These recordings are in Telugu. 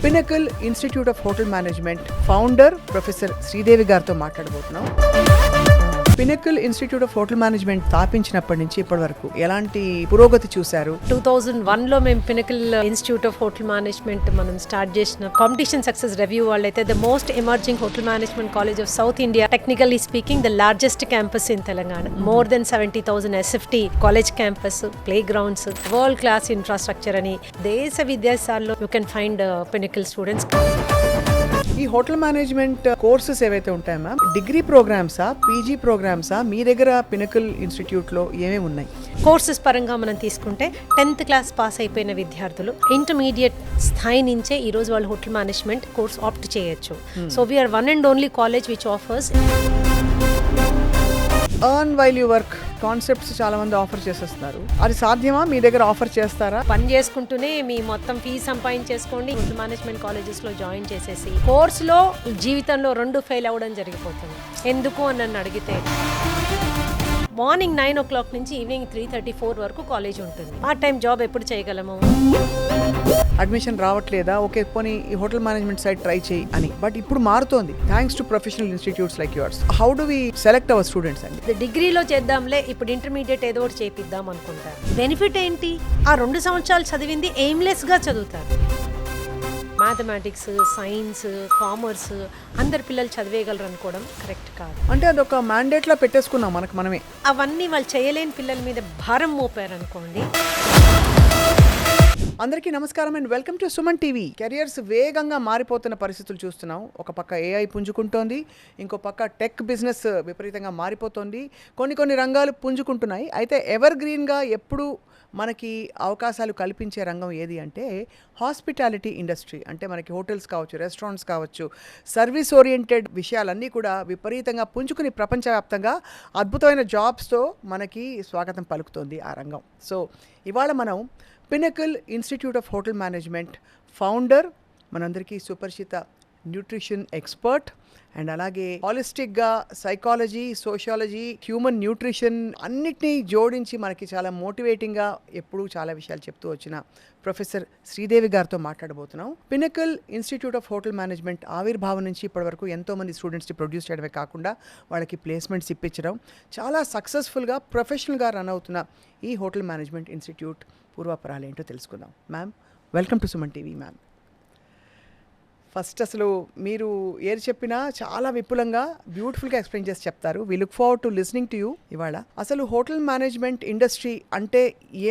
Pinnacle institute of hotel management founder professor Sridevi గారితో మాట్లాడబోతున్నాం. Pinnacle institute of hotel management స్థాపించినప్పటి నుంచి ఇప్పటి వరకు ఎలాంటి పురోగతి చూశారు? 2001లో మేము Pinnacle institute of hotel management మనం స్టార్ట్ చేసిన కాంపిటీషన్ సక్సెస్ రివ్యూ వాళ్ళైతే the most emerging hotel management college of south India, technically speaking the largest campus in Telangana, more than 70,000 SFT college campus, play grounds, world class infrastructure అని దేశ విదేశాల్లో you can find pinnacle students. ఈ హోటల్ మేనేజ్మెంట్ కోర్సెస్ ఏవైతే ఉంటాయి మ్యామ్, డిగ్రీ ప్రోగ్రామ్సా, పీజీ ప్రోగ్రామ్సా, మీ దగ్గర పినకల్ ఇన్స్టిట్యూట్లో ఏమేమి ఉన్నాయి? కోర్సెస్ పరంగా మనం తీసుకుంటే 10th క్లాస్ పాస్ అయిపోయిన విద్యార్థులు ఇంటర్మీడియట్ స్థాయి నుంచే ఈరోజు వాళ్ళు హోటల్ మేనేజ్మెంట్ కోర్స్ ఆప్ట్ చేయొచ్చు. So we're one and only college which offers earn while you work concepts చాలా మంది ఆఫర్ చేసేస్తున్నారు. అది సాధ్యమా? మీ దగ్గర ఆఫర్ చేస్తారా? పని చేసుకుంటూనే మీ మొత్తం ఫీజు సంపాదించేసుకోండి, హోటల్ మేనేజ్మెంట్ కాలేజెస్లో జాయిన్ చేసేసి కోర్సులో జీవితంలో 2 ఫెయిల్ అవ్వడం జరిగిపోతుంది. ఎందుకు అని నన్ను అడిగితే మార్నింగ్ 9 o'clock నుంచి ఈవినింగ్ 3:34 వరకు కాలేజ్ ఉంటుంది. పార్ట్ టైం జాబ్ ఎప్పుడు చేయగలము? అడ్మిషన్ రావట్లేదా? ఓకే, పోనీ ఈ హోటల్ మేనేజ్మెంట్ సైడ్ ట్రై చేయి అని. బట్ ఇప్పుడు మారుతోంది thanks to professional institutes like yours. How do we select our students అండి? డిగ్రీలో చేద్దాంలే, ఇప్పుడు ఇంటర్మీడియట్ ఏదో ఒకటి చేపిద్దాం అనుకుంటారు. బెనిఫిట్ ఏంటి? ఆ 2 సంవత్సరాలు చదివింది ఎయిమ్లెస్గా చదువుతారు. మ్యాథమెటిక్స్, సైన్స్, కామర్స్ అందరు పిల్లలు చదివేయగలరు అనుకోవడం కరెక్ట్ కాదు. అంటే అదొక మ్యాండేట్లో పెట్టేసుకున్నాం మనకు మనమే. అవన్నీ వాళ్ళు చేయలేని పిల్లల మీద భారం మోపారు అనుకోండి. అందరికీ నమస్కారం and welcome to Suman TV. Careers వేగంగా మారిపోతున్న పరిస్థితులు చూస్తున్నాం. ఒక పక్క AI పుంజుకుంటోంది, ఇంకో పక్క టెక్ బిజినెస్ విపరీతంగా మారిపోతోంది. కొన్ని రంగాలు పుంజుకుంటున్నాయి. అయితే ఎవర్ గ్రీన్గా ఎప్పుడు మనకి అవకాశాలు కల్పించే రంగం ఏది అంటే హాస్పిటాలిటీ ఇండస్ట్రీ. అంటే మనకి హోటల్స్ కావచ్చు, రెస్టారెంట్స్ కావచ్చు, సర్వీస్ ఓరియంటెడ్ విషయాలన్నీ కూడా విపరీతంగా పుంజుకుని ప్రపంచవ్యాప్తంగా అద్భుతమైన జాబ్స్తో మనకి స్వాగతం పలుకుతోంది ఆ రంగం. సో ఇవాళ మనం pinnacle institute of hotel management founder, మనందరికీ సుపరిచిత న్యూట్రిషన్ ఎక్స్పర్ట్ అండ్ అలాగే హాలిస్టిక్గా సైకాలజీ, సోషియాలజీ, హ్యూమన్ న్యూట్రిషన్ అన్నిటినీ జోడించి మనకి చాలా మోటివేటింగ్గా ఎప్పుడూ చాలా విషయాలు చెప్తూ వచ్చిన ప్రొఫెసర్ శ్రీదేవి గారితో మాట్లాడబోతున్నాం. Pinnacle institute of hotel management ఆవిర్భావం నుంచి ఇప్పటివరకు ఎంతోమంది స్టూడెంట్స్ని ప్రొడ్యూస్ చేయడమే కాకుండా వాళ్ళకి ప్లేస్మెంట్స్ ఇప్పించడం, చాలా సక్సెస్ఫుల్గా ప్రొఫెషనల్గా రన్ అవుతున్న ఈ హోటల్ మేనేజ్మెంట్ ఇన్స్టిట్యూట్ పూర్వాపరాలు ఏంటో తెలుసుకుందాం. Ma'am, welcome to Suman TV. Ma'am, first అసలు మీరు ఏది చెప్పినా చాలా విపులంగా బ్యూటిఫుల్గా ఎక్స్ప్లెయిన్ చేసి చెప్తారు. We look forward to listening to you. ఇవాళ అసలు హోటల్ మేనేజ్మెంట్ ఇండస్ట్రీ అంటే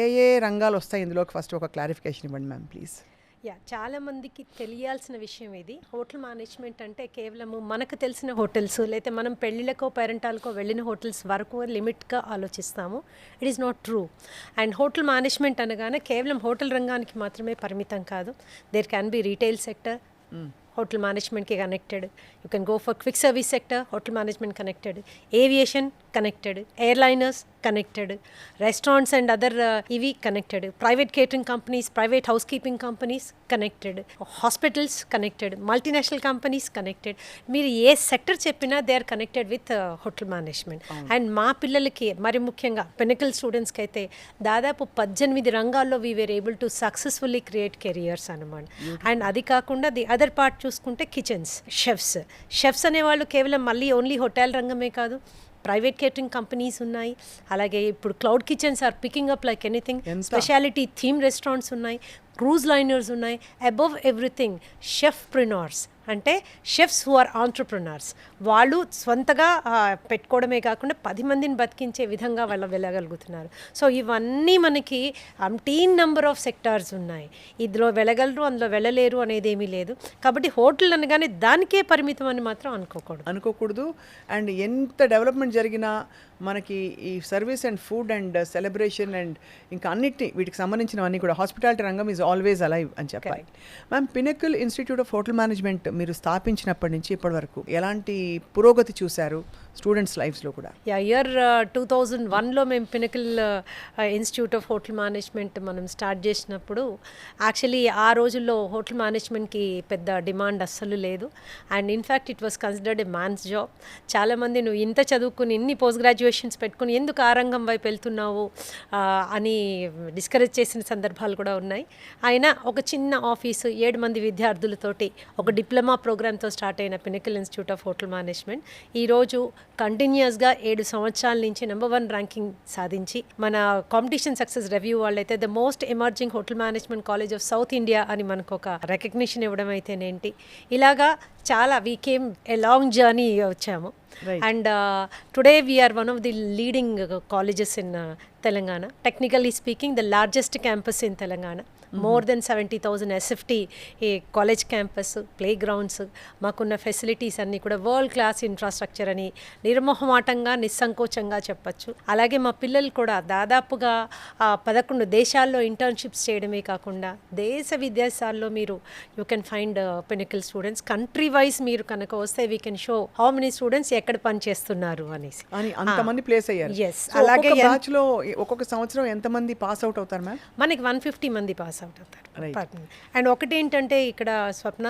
ఏ రంగాలు వస్తాయి ఇందులోకి? ఫస్ట్ ఒక క్లారిఫికేషన్ ఇవ్వండి మ్యామ్ ప్లీజ్. చాలా మందికి తెలియాల్సిన విషయం ఇది. హోటల్ మేనేజ్మెంట్ అంటే కేవలము మనకు తెలిసిన హోటల్స్, లేకపోతే మనం పెళ్ళిళ్ళకో పేరెంటాలకో వెళ్ళిన హోటల్స్ వరకు లిమిట్గా ఆలోచిస్తాము. It is not true. And hotel management అనగానే కేవలం హోటల్ రంగానికి మాత్రమే పరిమితం కాదు. There can be retail sector, hotel management ke connected. You can go for quick service sector, hotel management connected, aviation connected, airliners connected, restaurants and other EV connected, private catering companies, private housekeeping companies connected, hospitals connected, multinational companies connected. మీరు ఏ సెక్టర్ చెప్పినా they are connected with hotel management. And మా పిల్లలకి మరి ముఖ్యంగా పినకల్ స్టూడెంట్స్కి అయితే దాదాపు 18 రంగాల్లో we were able to successfully create careers అనమాట. అండ్ అది కాకుండా ది అదర్ పార్ట్ చూసుకుంటే కిచెన్స్, షెఫ్స్ అనేవాళ్ళు కేవలం మళ్ళీ ఓన్లీ హోటల్ రంగమే కాదు, ప్రైవేట్ కేటరింగ్ కంపెనీస్ ఉన్నాయి. అలాగే ఇప్పుడు cloud kitchens are picking up like anything. Speciality theme restaurants ఉన్నాయి, క్రూజ్ లైనర్స్ ఉన్నాయి. అబవ్ ఎవ్రీథింగ్ షెఫ్ప్రెన్యూర్స్ అంటే షెఫ్స్ హూ ఆర్ ఆంట్రప్రెన్యూర్స్. వాళ్ళు స్వంతగా పెట్టుకోవడమే కాకుండా 10 మందిని బతికించే విధంగా వాళ్ళు వెళ్ళగలుగుతున్నారు. సో ఇవన్నీ మనకి 18 నెంబర్ ఆఫ్ సెక్టార్స్ ఉన్నాయి. ఇందులో వెళ్ళగలరు, అందులో వెళ్ళలేరు అనేది ఏమీ లేదు. కాబట్టి హోటల్ అనగానే దానికే పరిమితం అని మాత్రం అనుకోకూడదు. అండ్ ఎంత డెవలప్మెంట్ జరిగినా మనకి ఈ service and food and celebration and ఇంకా అన్నిటినీ వీటికి సంబంధించినవన్నీ కూడా హాస్పిటాలిటీ రంగం ఈజ్ ఆల్వేస్ అలైవ్ అని చెప్పాలి. Ma'am, pinnacle institute of hotel management మీరు స్థాపించినప్పటి నుంచి ఇప్పటి వరకు ఎలాంటి పురోగతి చూశారు? స్టూడెంట్స్ లైఫ్స్లో కూడా? ఇయర్ 2001లో మేము Pinnacle Institute of hotel management మనం స్టార్ట్ చేసినప్పుడు యాక్చువల్లీ ఆ రోజుల్లో హోటల్ మేనేజ్మెంట్కి పెద్ద డిమాండ్ అస్సలు లేదు. And in fact it was considered a man's job. చాలామంది నువ్వు ఇంత చదువుకుని ఇన్ని పోస్ట్ గ్రాడ్యుయేషన్స్ పెట్టుకుని ఎందుకు ఆ రంగం వైపు వెళ్తున్నావు అని డిస్కరేజ్ చేసిన సందర్భాలు కూడా ఉన్నాయి. అయినా ఒక చిన్న ఆఫీసు 7 మంది విద్యార్థులతోటి ఒక డిప్లొమా ప్రోగ్రామ్తో స్టార్ట్ అయిన pinnacle Institute of hotel management ఈరోజు కంటిన్యూస్గా 7 సంవత్సరాల నుంచి నెంబర్ 1 ర్యాంకింగ్ సాధించి మన కాంపిటీషన్ సక్సెస్ రివ్యూ వాళ్ళైతే the most emerging hotel management college of south India అని మనకు ఒక రికగ్నిషన్ ఇవ్వడం అయితేనేంటి, ఇలాగా చాలా we came a long journey వచ్చాము. And today we are one of the leading colleges in Telangana. Technically speaking the largest campus in Telangana. More than 70,000 SFT ఈ కాలేజ్ క్యాంపస్, ప్లే గ్రౌండ్స్, మాకున్న ఫెసిలిటీస్ అన్నీ కూడా వరల్డ్ క్లాస్ ఇన్ఫ్రాస్ట్రక్చర్ అని నిర్మోహమాటంగా నిస్సంకోచంగా చెప్పచ్చు. అలాగే మా పిల్లలు కూడా దాదాపుగా 11 దేశాల్లో ఇంటర్న్షిప్స్ చేయడమే కాకుండా దేశ విదేశాల్లో మీరు you can find pinnacle students. Country wise మీరు కనుక వస్తే we can show how many students ఎక్కడ పని చేస్తున్నారు అనేసి అంతమంది ప్లేస్ అయ్యారు. ఎస్. అలాగే బ్యాచ్ లో ఒక్కొక్క సంవత్సరం ఎంతమంది పాస్ అవుట్ అవుతారు మ్యామ్? మనకి 150 మంది పాస్ అవుట్ అవుతారు. అండ్ ఒకటి ఏంటంటే ఇక్కడ స్వప్న,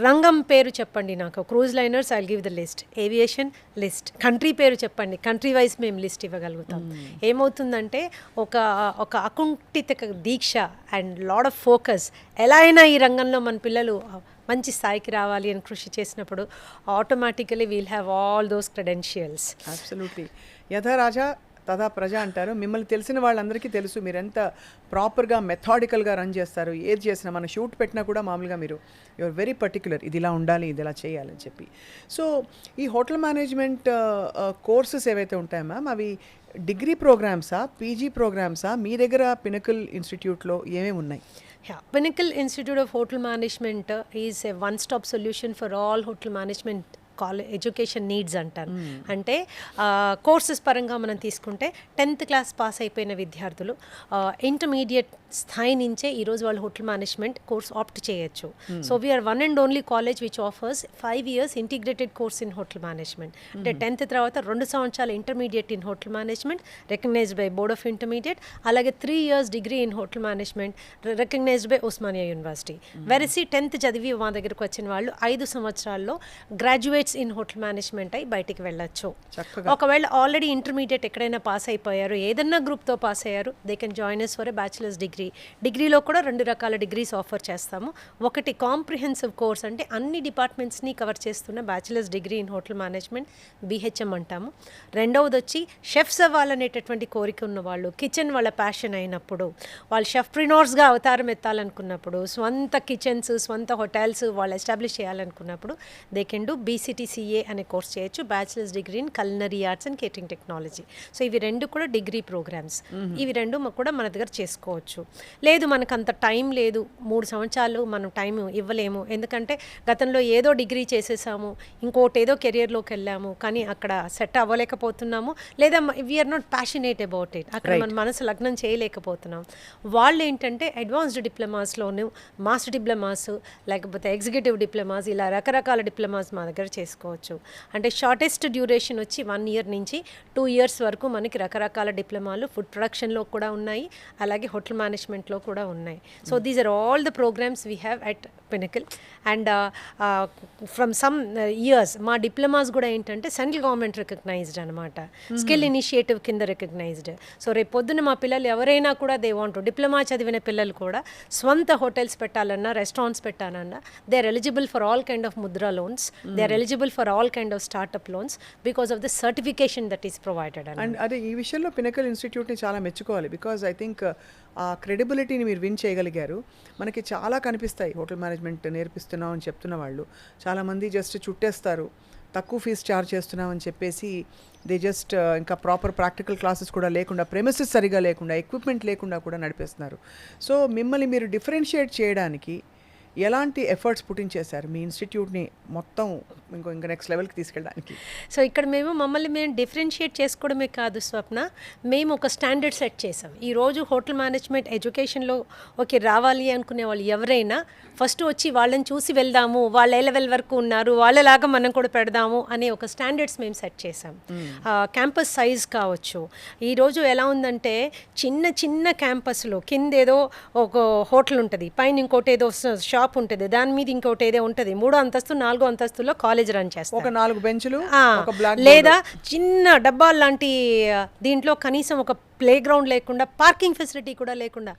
రంగం పేరు చెప్పండి నాకు. Cruise liners I give the list, aviation list. Country పేరు చెప్పండి, కంట్రీ వైజ్ మేము లిస్ట్ ఇవ్వగలుగుతాం. ఏమవుతుందంటే ఒక అకుంఠిత దీక్ష అండ్ లాడ్ ఆఫ్ ఫోకస్, ఎలా అయినా ఈ రంగంలో మన పిల్లలు మంచి స్థాయికి రావాలి అని కృషి చేసినప్పుడు automatically we'll have all those credentials. Absolutely. యథా రాజా తదా ప్రజ అంటారు. మిమ్మల్ని తెలిసిన వాళ్ళందరికీ తెలుసు మీరు ఎంత ప్రాపర్గా మెథాడికల్గా రన్ చేస్తారు. ఏది చేసినా మన షూట్ పెట్టినా కూడా మామూలుగా మీరు యువర్ వెరీ పర్టికులర్, ఇది ఇలా ఉండాలి, ఇది ఇలా చేయాలని చెప్పి. సో ఈ హోటల్ మేనేజ్మెంట్ కోర్సెస్ ఏవైతే ఉంటాయో మ్యామ్, అవి డిగ్రీ ప్రోగ్రామ్సా, పీజీ ప్రోగ్రామ్సా? మీ దగ్గర పినకిల్ ఇన్స్టిట్యూట్లో ఏమేమి ఉన్నాయి? Pinnacle Institute of Hotel Management is a one-stop solution for all hotel management education needs అంటారు. అంటే కోర్సెస్ పరంగా మనం తీసుకుంటే 10th క్లాస్ పాస్ అయిపోయిన విద్యార్థులు ఇంటర్మీడియట్ స్థాయి నుంచే ఈరోజు వాళ్ళు హోటల్ మేనేజ్మెంట్ కోర్స్ ఆప్ట్ చేయొచ్చు. So we're one and only college which offers 5 years integrated course in hotel management. అంటే 10th తర్వాత 2 సంవత్సరాల intermediate in hotel management recognised by board of intermediate, అలాగే 3 years degree in hotel management recognised by Osmania University. వెరసి 10th చదివి మా దగ్గరకు వచ్చిన వాళ్ళు 5 సంవత్సరాల్లో గ్రాడ్యుయేట్స్ ఇన్ హోటల్ మేనేజ్మెంట్ అయి బయటికి వెళ్ళొచ్చు. ఒకవేళ ఆల్రెడీ ఇంటర్మీడియట్ ఎక్కడైనా పాస్ అయిపోయారు, ఏదన్నా గ్రూప్తో పాస్ అయ్యారు, they can join us for a bachelors degree. డిగ్రీలో కూడా 2 రకాల డిగ్రీస్ ఆఫర్ చేస్తాము. ఒకటి కాంప్రిహెన్సివ్ కోర్స్, అంటే అన్ని డిపార్ట్మెంట్స్ని కవర్ చేస్తున్న bachelors degree in hotel management, BHM అంటాము. రెండవది వచ్చి షెఫ్స్ అవ్వాలనేటటువంటి కోరిక ఉన్న వాళ్ళు, కిచెన్ వాళ్ళ ప్యాషన్ అయినప్పుడు, వాళ్ళు షెఫ్ప్రినోర్స్గా అవతారం ఎత్తాలనుకున్నప్పుడు, స్వంత కిచెన్స్, స్వంత హోటల్స్ వాళ్ళు ఎస్టాబ్లిష్ చేయాలనుకున్నప్పుడు దే కెన్ డూ BCTCA అనే కోర్స్ చేయొచ్చు, bachelors degree in culinary arts and catering technology. So ఇవి 2 కూడా డిగ్రీ ప్రోగ్రామ్స్. ఇవి 2 కూడా మన దగ్గర చేసుకోవచ్చు. లేదు మనకు అంత టైం లేదు, 3 సంవత్సరాలు మనం టైం ఇవ్వలేము, ఎందుకంటే గతంలో ఏదో డిగ్రీ చేసేసాము, ఇంకోటి ఏదో కెరియర్లోకి వెళ్ళాము, కానీ అక్కడ సెట్ అవ్వలేకపోతున్నాము, లేదా we are not passionate about it, అక్కడ మన మనసు లగ్నం చేయలేకపోతున్నాం. వాళ్ళు ఏంటంటే అడ్వాన్స్డ్ డిప్లొమాస్లోను, మాస్టర్ డిప్లొమాస్, లేకపోతే ఎగ్జిక్యూటివ్ డిప్లొమాస్, ఇలా రకరకాల డిప్లొమాస్ మా దగ్గర చేసుకోవచ్చు. అంటే షార్టెస్ట్ డ్యూరేషన్ వచ్చి 1 year నుంచి 2 years వరకు మనకి రకరకాల డిప్లొమాలు ఫుడ్ ప్రొడక్షన్లో కూడా ఉన్నాయి, అలాగే హోటల్ మేనేజ్మెంట్లో కూడా ఉన్నాయి. So these are all the programs we have at Pinnacle. And from some years మా డిప్లొమాస్ కూడా ఏంటంటే సెంట్రల్ గవర్నమెంట్ రికగ్నైజ్డ్ అనమాట, స్కిల్ ఇనిషియేటివ్ కింద రికగ్నైజ్డ్. సో రేపు పొద్దున్న మా పిల్లలు ఎవరైనా కూడా దే వాంట్, డిప్లొమా చదివిన పిల్లలు కూడా స్వంత హోటల్స్ పెట్టాలన్నా, రెస్టారెంట్స్ పెట్టాలన్నా, they are eligible for all kind of Mudra loans, they are eligible for all kind of startup loans because of the certification that is provided. And అదే ఈ విషయంలో పినకిల్ ఇన్స్టిట్యూట్ని చాలా మెచ్చుకోవాలి. బికాజ్ ఐ థింక్ ఆ క్రెడిబిలిటీని మీరు విన్ చేయగలిగారు. మనకి చాలా కనిపిస్తాయి హోటల్ మేనేజ్మెంట్ నేర్పిస్తున్నాం అని చెప్తున్న వాళ్ళు, చాలామంది జస్ట్ చుట్టేస్తారు, తక్కువ ఫీజు ఛార్జ్ చేస్తున్నాం అని చెప్పేసి దే జస్ట్ ఇంకా ప్రాపర్ ప్రాక్టికల్ క్లాసెస్ కూడా లేకుండా, ప్రెమిసెస్ సరిగా లేకుండా, ఎక్విప్మెంట్ లేకుండా కూడా నడిపేస్తున్నారు. సో మిమ్మల్ని మీరు డిఫరెన్షియేట్ చేయడానికి ఎలాంటి ఎఫర్ట్స్ పుట్టించేశారు మీ ఇన్స్టిట్యూట్ని మొత్తం ఇంకా నెక్స్ట్ లెవెల్కి తీసుకెళ్ళడానికి? సో ఇక్కడ మమ్మల్ని మేము డిఫరెన్షియేట్ చేసుకోవడమే కాదు స్వప్న, మేము ఒక స్టాండర్డ్ సెట్ చేసాం. ఈరోజు హోటల్ మేనేజ్మెంట్ ఎడ్యుకేషన్లో రావాలి అనుకునే వాళ్ళు ఎవరైనా ఫస్ట్ వచ్చి వాళ్ళని చూసి వెళ్దాము, వాళ్ళ ఏ లెవెల్ వరకు ఉన్నారు, వాళ్ళలాగా మనం కూడా పెడదాము అనే ఒక స్టాండర్డ్స్ మేము సెట్ చేసాం. క్యాంపస్ సైజ్ కావచ్చు. ఈరోజు ఎలా ఉందంటే చిన్న చిన్న క్యాంపస్లో కింద ఏదో ఒక హోటల్ ఉంటుంది, పైన ఇంకోటి ఏదో షాప్ ఉంటుంది, దాని మీద ఇంకోటి ఏదో ఉంటుంది, 3వ అంతస్తు 4వ అంతస్తులో కాలేజ్ రన్ చేస్తాం. ఒక 4 బెంచులు, లేదా చిన్న డబ్బాలు లాంటి దీంట్లో కనీసం ఒక ప్లే గ్రౌండ్ లేకుండా, పార్కింగ్ ఫెసిలిటీ కూడా లేకుండా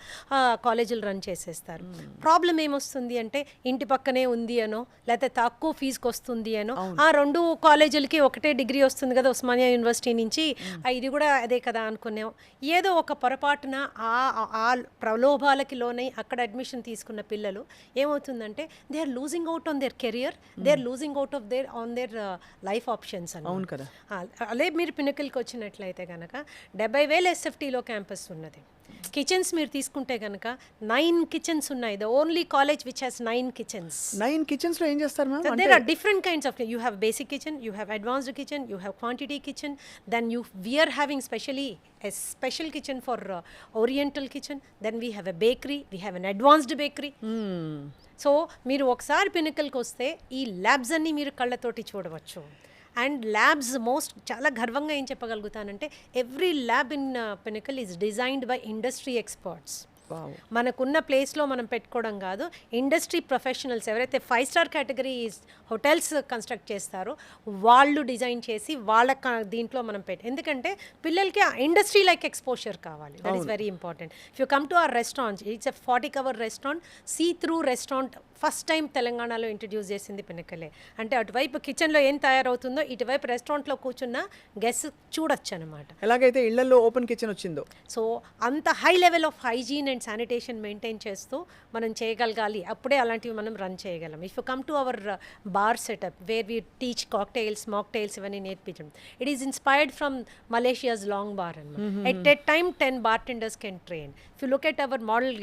కాలేజీలు రన్ చేసేస్తారు. ప్రాబ్లం ఏమొస్తుంది అంటే ఇంటి పక్కనే ఉంది అనో, లేకపోతే తక్కువ ఫీజుకి వస్తుంది అనో, ఆ 2 కాలేజీలకి ఒకటే డిగ్రీ వస్తుంది కదా ఉస్మానియా యూనివర్సిటీ నుంచి, ఇది కూడా అదే కదా అనుకున్నాం. ఏదో ఒక పొరపాటున ఆ ప్రలోభాలకి లోనై అక్కడ అడ్మిషన్ తీసుకున్న పిల్లలు ఏమవుతుందంటే they are losing out on their career, they are losing out of on their life options అని. అవును కదా. అదే మీరు పినకిల్కి వచ్చినట్లయితే కనుక 70,000 SFTలో క్యాంపస్ ఉన్నది. కిచెన్స్ మీరు తీసుకుంటే కనుక 9 కిచెన్స్ ఉన్నాయి. The only college which has 9 kitchens. 9 కిచెన్స్లో ఏం చేస్తారు ma'am? There are different kinds of, you have basic kitchen, you have advanced kitchen, you have quantity kitchen, then we are having a special kitchen for oriental kitchen, then we have a bakery, we have an advanced bakery. So మీరు ఒకసారి పినకల్కి వస్తే ఈ ల్యాబ్స్ అన్నీ మీరు కళ్ళతోటి చూడవచ్చు. అండ్ ల్యాబ్స్ చాలా గర్వంగా ఏం చెప్పగలుగుతానంటే every lab in Pinnacle is designed by industry experts. మనకున్న ప్లేస్లో మనం పెట్టుకోవడం కాదు, ఇండస్ట్రీ ప్రొఫెషనల్స్ ఎవరైతే 5 స్టార్ కేటగిరీ హోటల్స్ కన్స్ట్రక్ట్ చేస్తారో వాళ్ళు డిజైన్ చేసి వాళ్ళ దీంట్లో మనం ఎందుకంటే పిల్లలకి ఇండస్ట్రీ లైక్ ఎక్స్పోజర్ కావాలి. That is very important. If you come to our restaurant, it's a 40 cover restaurant, see through restaurant. First time తెలంగాణలో ఇంట్రడ్యూస్ చేసింది పినకలే. అంటే అటువైపు కిచెన్లో ఏం తయారవుతుందో ఇటువైపు రెస్టారెంట్లో కూర్చున్న గెస్ట్ చూడొచ్చు అనమాట. ఎలాగైతే ఇళ్లలో ఓపెన్ కిచెన్ వచ్చిందో, సో అంత high level of hygiene and sanitation maintain చేస్తూ మనం చేయగలగాలి. అప్పుడే అలాంటివి మనం రన్ చేయగలం. If you come to our bar setup where we teach cocktails, mocktails ఇవన్నీ నేర్పించడం, it is inspired from Malaysia's long bar అనమాట. At a time 10 bartenders can train. If you look at our model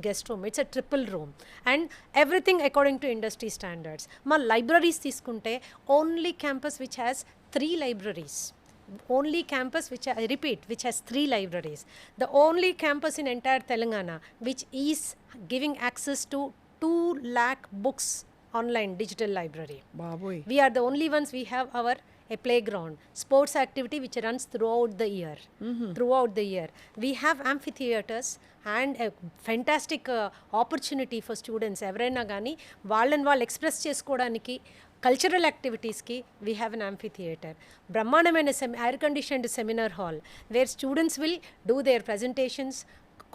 guest room, it's a triple room and everything according to industry standards. మా libraries తీసుకుంటే only campus which has 3 libraries. Only campus which has 3 libraries. The only campus in entire Telangana which is giving access to 2 lakh books online digital library. Baboy. We are the only ones. We have a playground, sports activity which runs throughout the year. Throughout the year we have amphitheaters and a fantastic opportunity for students ఎవరైనా కానీ వాళ్ళని వాళ్ళు ఎక్స్ప్రెస్ చేసుకోవడానికి కల్చరల్ యాక్టివిటీస్కి వీ హ్యావ్ అన్ amphitheater. బ్రహ్మాండమైన air conditioned seminar hall where students will do their presentations,